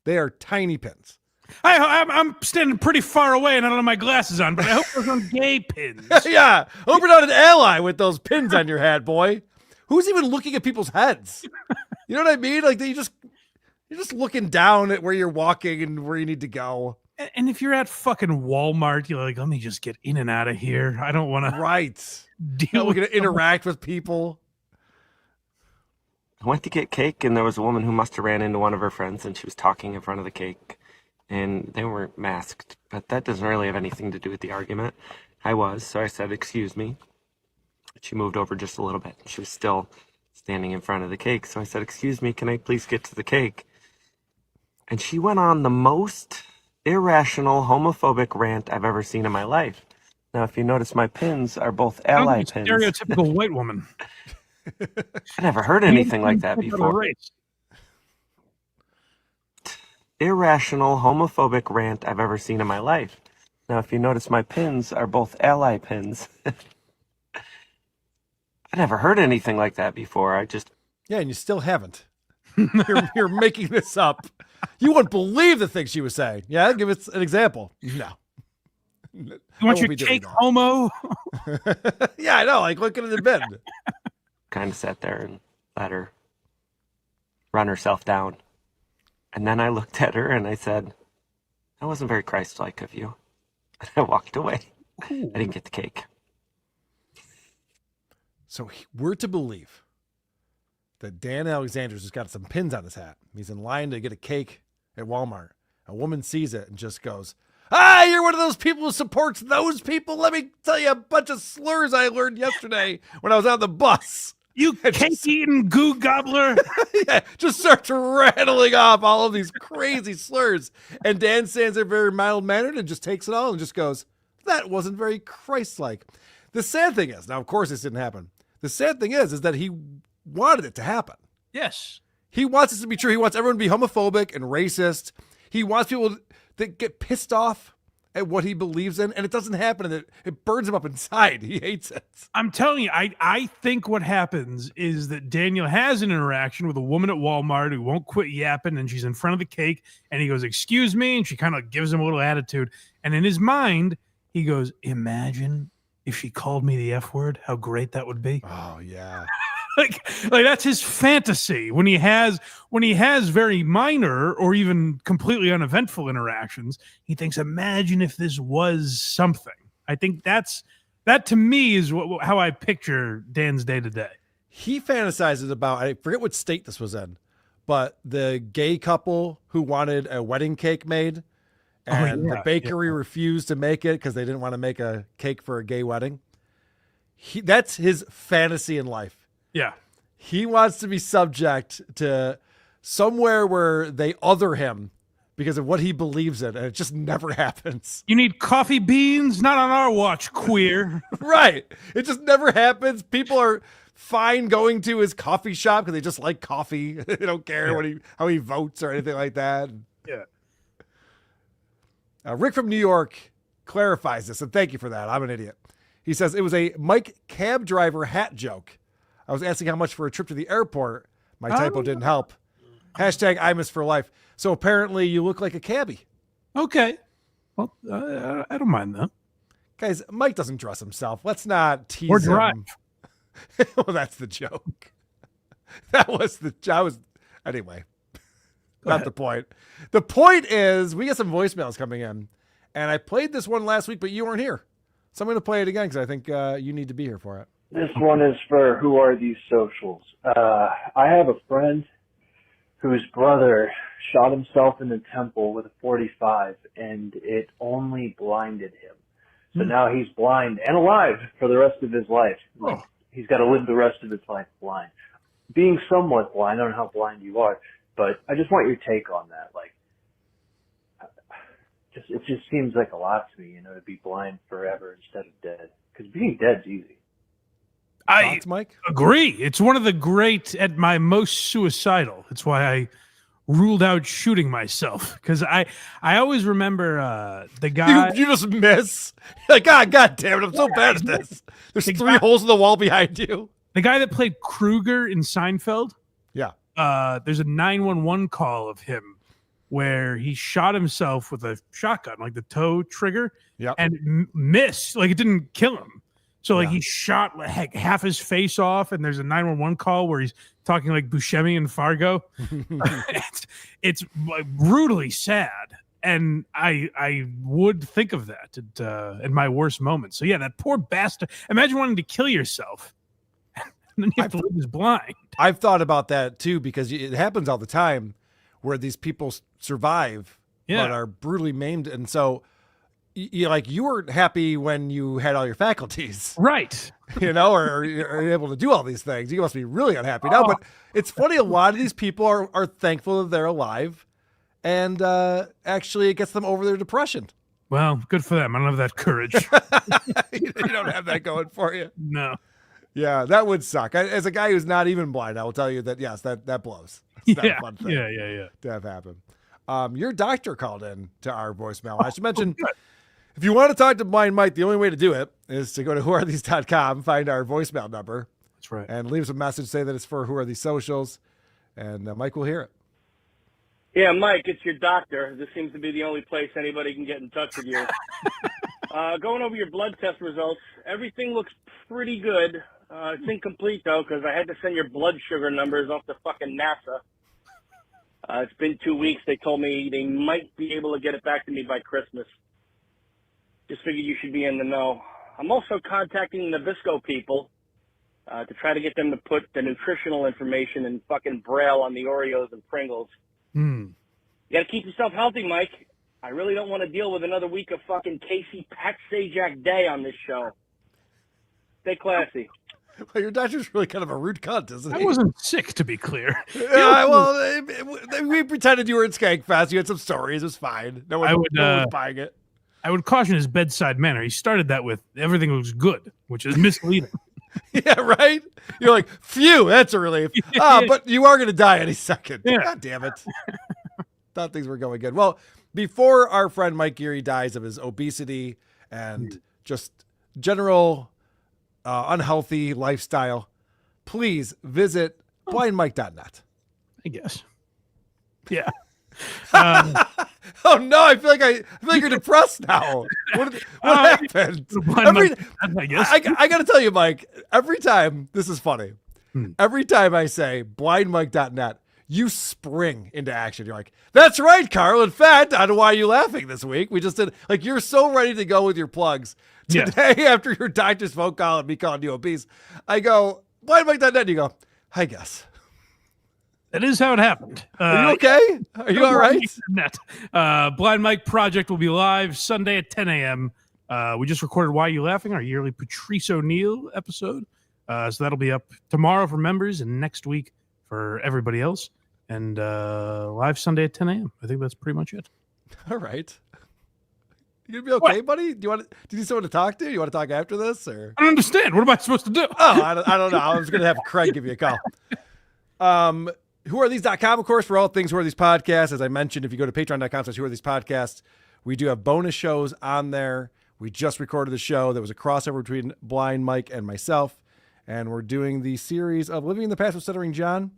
they are tiny pins. I'm standing pretty far away and I don't have my glasses on, but I hope there's some gay pins. Yeah, hope you're not an ally with those pins on your head, boy. Who's even looking at people's heads? You know what I mean? Like you're just looking down at where you're walking and where you need to go. And if you're at fucking Walmart, you're like, let me just get in and out of here. I don't want to. Right. We're going to interact with people. I went to get cake, and there was a woman who must have ran into one of her friends, and she was talking in front of the cake, and they weren't masked, but that doesn't really have anything to do with the argument. I was, so I said, excuse me. She moved over just a little bit. She was still standing in front of the cake, so I said, excuse me, can I please get to the cake? And she went on the most irrational, homophobic rant I've ever seen in my life. Now, if you notice, my pins are both ally pins. Stereotypical white woman. I never heard anything like that before. Irrational, homophobic rant I've ever seen in my life. Now, if you notice, my pins are both ally pins. I never heard anything like that before. Yeah, and you still haven't. You're making this up. You wouldn't believe the things she was saying. Yeah, give us an example. No. You want your cake homo? Yeah, I know. Like, look at it been. Kind of sat there and let her run herself down. And then I looked at her and I said, that wasn't very Christ-like of you. And I walked away. Ooh. I didn't get the cake. So we're to believe that Dan Alexander's just got some pins on his hat. He's in line to get a cake at Walmart. A woman sees it and just goes, you're one of those people who supports those people. Let me tell you a bunch of slurs I learned yesterday when I was on the bus. You cake-eating goo gobbler. Yeah, just starts rattling off all of these crazy slurs. And Dan stands there very mild-mannered and just takes it all and just goes, that wasn't very Christ-like. The sad thing is, now, of course, this didn't happen. The sad thing is that he wanted it to happen. Yes. He wants this to be true. He wants everyone to be homophobic and racist. He wants people that get pissed off at what he believes in, and it doesn't happen, and it burns him up inside. He hates it. I'm telling you, I think what happens is that Daniel has an interaction with a woman at Walmart who won't quit yapping, and she's in front of the cake, and he goes, excuse me, and she kind of gives him a little attitude, and in his mind, he goes, imagine if she called me the F word, how great that would be. Oh, yeah. like that's his fantasy when he has very minor or even completely uneventful interactions. He thinks, imagine if this was something. I think that's That to me is how I picture Dan's day to day. He fantasizes about, I forget what state this was in, but the gay couple who wanted a wedding cake made, and the bakery refused to make it because they didn't want to make a cake for a gay wedding. That's his fantasy in life. Yeah. He wants to be subject to somewhere where they other him because of what he believes in, and it just never happens. You need coffee beans? Not on our watch, queer. Right. It just never happens. People are fine going to his coffee shop because they just like coffee. They don't care how he votes or anything like that. Yeah. Rick from New York clarifies this, and thank you for that. I'm an idiot. He says, it was a Mike cab driver hat joke. I was asking how much for a trip to the airport. My typo didn't help. Hashtag I miss for life. So apparently you look like a cabbie. Okay. Well, I don't mind that. Guys, Mike doesn't dress himself. Let's not tease Or drive. him. Well, that's the joke. That was anyway. Not the point. The point is we get some voicemails coming in, and I played this one last week, but you weren't here. So I'm going to play it again because I think you need to be here for it. This one is for Who Are These Socials? I have a friend whose brother shot himself in the temple with a .45, and it only blinded him. So now he's blind and alive for the rest of his life. Like, he's got to live the rest of his life blind. Being somewhat blind, I don't know how blind you are, but I just want your take on that. Like, it just seems like a lot to me, to be blind forever instead of dead. Because being dead's easy. I agree. It's one of the great at my most suicidal. It's why I ruled out shooting myself, because I always remember the guy. You just miss. Like, God damn it! I'm so bad at this. There's three holes in the wall behind you. The guy that played Kruger in Seinfeld. Yeah. There's a 911 call of him where he shot himself with a shotgun, like the toe trigger, and missed. Like, it didn't kill him. So like he shot like half his face off, and there's a 911 call where he's talking like Buscemi and Fargo. It's like brutally sad, and I would think of that in my worst moments. So yeah, that poor bastard. Imagine wanting to kill yourself, and then you have to live as blind. I've thought about that too, because it happens all the time where these people survive but are brutally maimed, and so. You weren't happy when you had all your faculties, right? Or you're able to do all these things. You must be really unhappy now. But it's funny. A lot of these people are thankful that they're alive, and actually, it gets them over their depression. Well, good for them. I don't have that courage. You don't have that going for you. No. Yeah, that would suck. As a guy who's not even blind, I will tell you that yes, that blows. It's not a fun thing. Yeah. To have happen. Your doctor called in to our voicemail. I should mention. If you want to talk to Blind Mike, the only way to do it is to go to whoarethese.com, find our voicemail number. That's right. And leave us a message, say that it's for Who Are These Socials, and Mike will hear it. Yeah, Mike, it's your doctor. This seems to be the only place anybody can get in touch with you. Going over your blood test results, everything looks pretty good. It's incomplete, though, because I had to send your blood sugar numbers off to fucking NASA. It's been 2 weeks. They told me they might be able to get it back to me by Christmas. Just figured you should be in the know. I'm also contacting the Nabisco people to try to get them to put the nutritional information in fucking Braille on the Oreos and Pringles. You gotta keep yourself healthy, Mike. I really don't want to deal with another week of fucking Casey Pat Sajak Day on this show. Stay classy. Well, your doctor's really kind of a rude cunt, isn't he? I wasn't sick, to be clear. Well, we pretended you were at Skankfest. You had some stories. It was fine. No one was buying it. I would caution his bedside manner. He started that with everything was good, which is misleading. Yeah, right? You're like, phew, that's a relief. But you are going to die any second. Yeah. God damn it. Thought things were going good. Well, before our friend Mike Geary dies of his obesity and just general unhealthy lifestyle, please visit blindmike.net. I guess. Yeah. Oh no! I feel like you're depressed now. What happened? I guess. I got to tell you, Mike. Every time this is funny. Every time I say blindmike.net, you spring into action. You're like, that's right, Karl. In fact, on Why Are You Laughing this week, we just did, like, you're so ready to go with your plugs. Today, after your doctor's phone call and me calling you obese, I go, blindmike.net, and you go, I guess. That is how it happened. Are you okay? Are you all right? Blind Mike Project will be live Sunday at 10 a.m. We just recorded Why Are You Laughing, our yearly Patrice O'Neill episode. So that'll be up tomorrow for members and next week for everybody else. And live Sunday at 10 a.m. I think that's pretty much it. All right. You gonna be okay, buddy? Do you need someone to talk to? You want to talk after this, or? I don't understand. What am I supposed to do? Oh, I don't know. I was gonna have Craig give you a call. WhoAreThese.com, of course, for all things Who Are These podcasts. As I mentioned, if you go to patreon.com/Who Are These podcasts, we do have bonus shows on there. We just recorded the show. There was a crossover between Blind Mike and myself, and we're doing the series of Living in the Past with Stuttering John,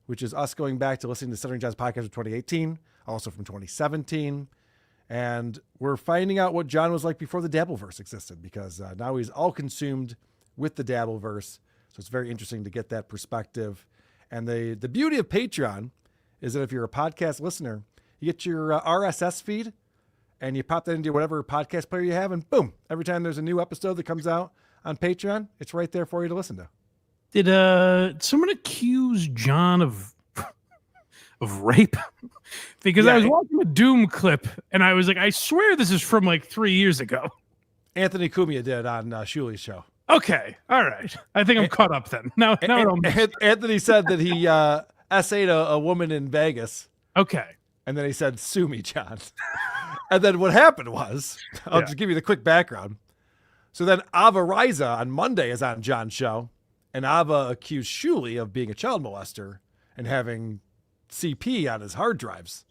which is us going back to listening to Stuttering John's podcast of 2018, also from 2017. And we're finding out what John was like before the Dabbleverse existed, because now he's all consumed with the Dabbleverse. So it's very interesting to get that perspective. And the beauty of Patreon is that if you're a podcast listener, you get your RSS feed and you pop that into whatever podcast player you have, and boom, every time there's a new episode that comes out on Patreon, it's right there for you to listen to. Did someone accuse John of rape? Because I was watching a Doom clip and I was like, I swear this is from like 3 years ago. Anthony Cumia did on Shuli's show. Okay. All right. I think I'm caught up then. Now Anthony said that he essayed a woman in Vegas. Okay. And then he said, sue me, John. And then what happened was, I'll just give you the quick background. So then Ava Riza on Monday is on John's show, and Ava accused Shuli of being a child molester and having CP on his hard drives.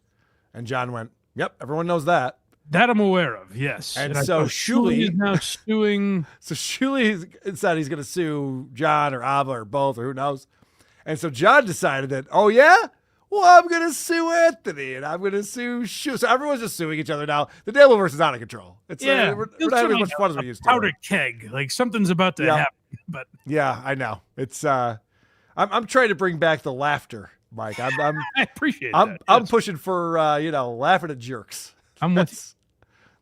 And John went, yep, everyone knows that. That I'm aware of, yes. And so Shuli is now suing. So Shuli said he's going to sue John or Ava or both, or who knows. And so John decided that, oh yeah? Well, I'm going to sue Anthony and I'm going to sue Shuli. So everyone's just suing each other now. The Dabbleverse is out of control. It's we're not having as much fun as we used to. Powder keg. Like something's about to happen. But yeah, I know. It's I'm trying to bring back the laughter, Mike. I appreciate that. I'm pushing for laughing at jerks. I'm with you.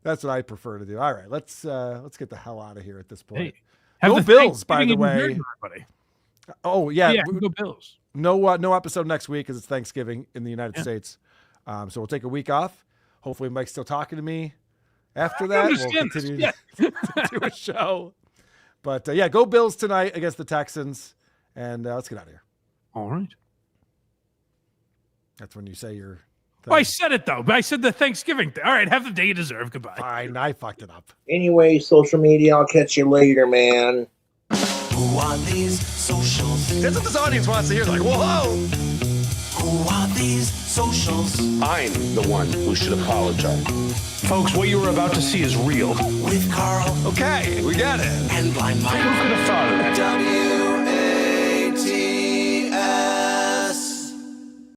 That's what I prefer to do. All right, let's get the hell out of here at this point. Hey, go Bills, by the way. Oh yeah, go Bills. No episode next week because it's Thanksgiving in the United States. So we'll take a week off. Hopefully, Mike's still talking to me after that. We'll continue to do a show. But go Bills tonight against the Texans, and let's get out of here. All right. That's when you say your. Well, I said it though. But I said the Thanksgiving thing. All right, have the day you deserve. Goodbye. Fine, I fucked it up. Anyway, social media. I'll catch you later, man. Who are these socials? That's what this audience wants to hear. Like, whoa! Who are these socials? I'm the one who should apologize. Folks, what you were about to see is real. With Karl. Okay, we got it. And Blind Mike. Who could have thought of that?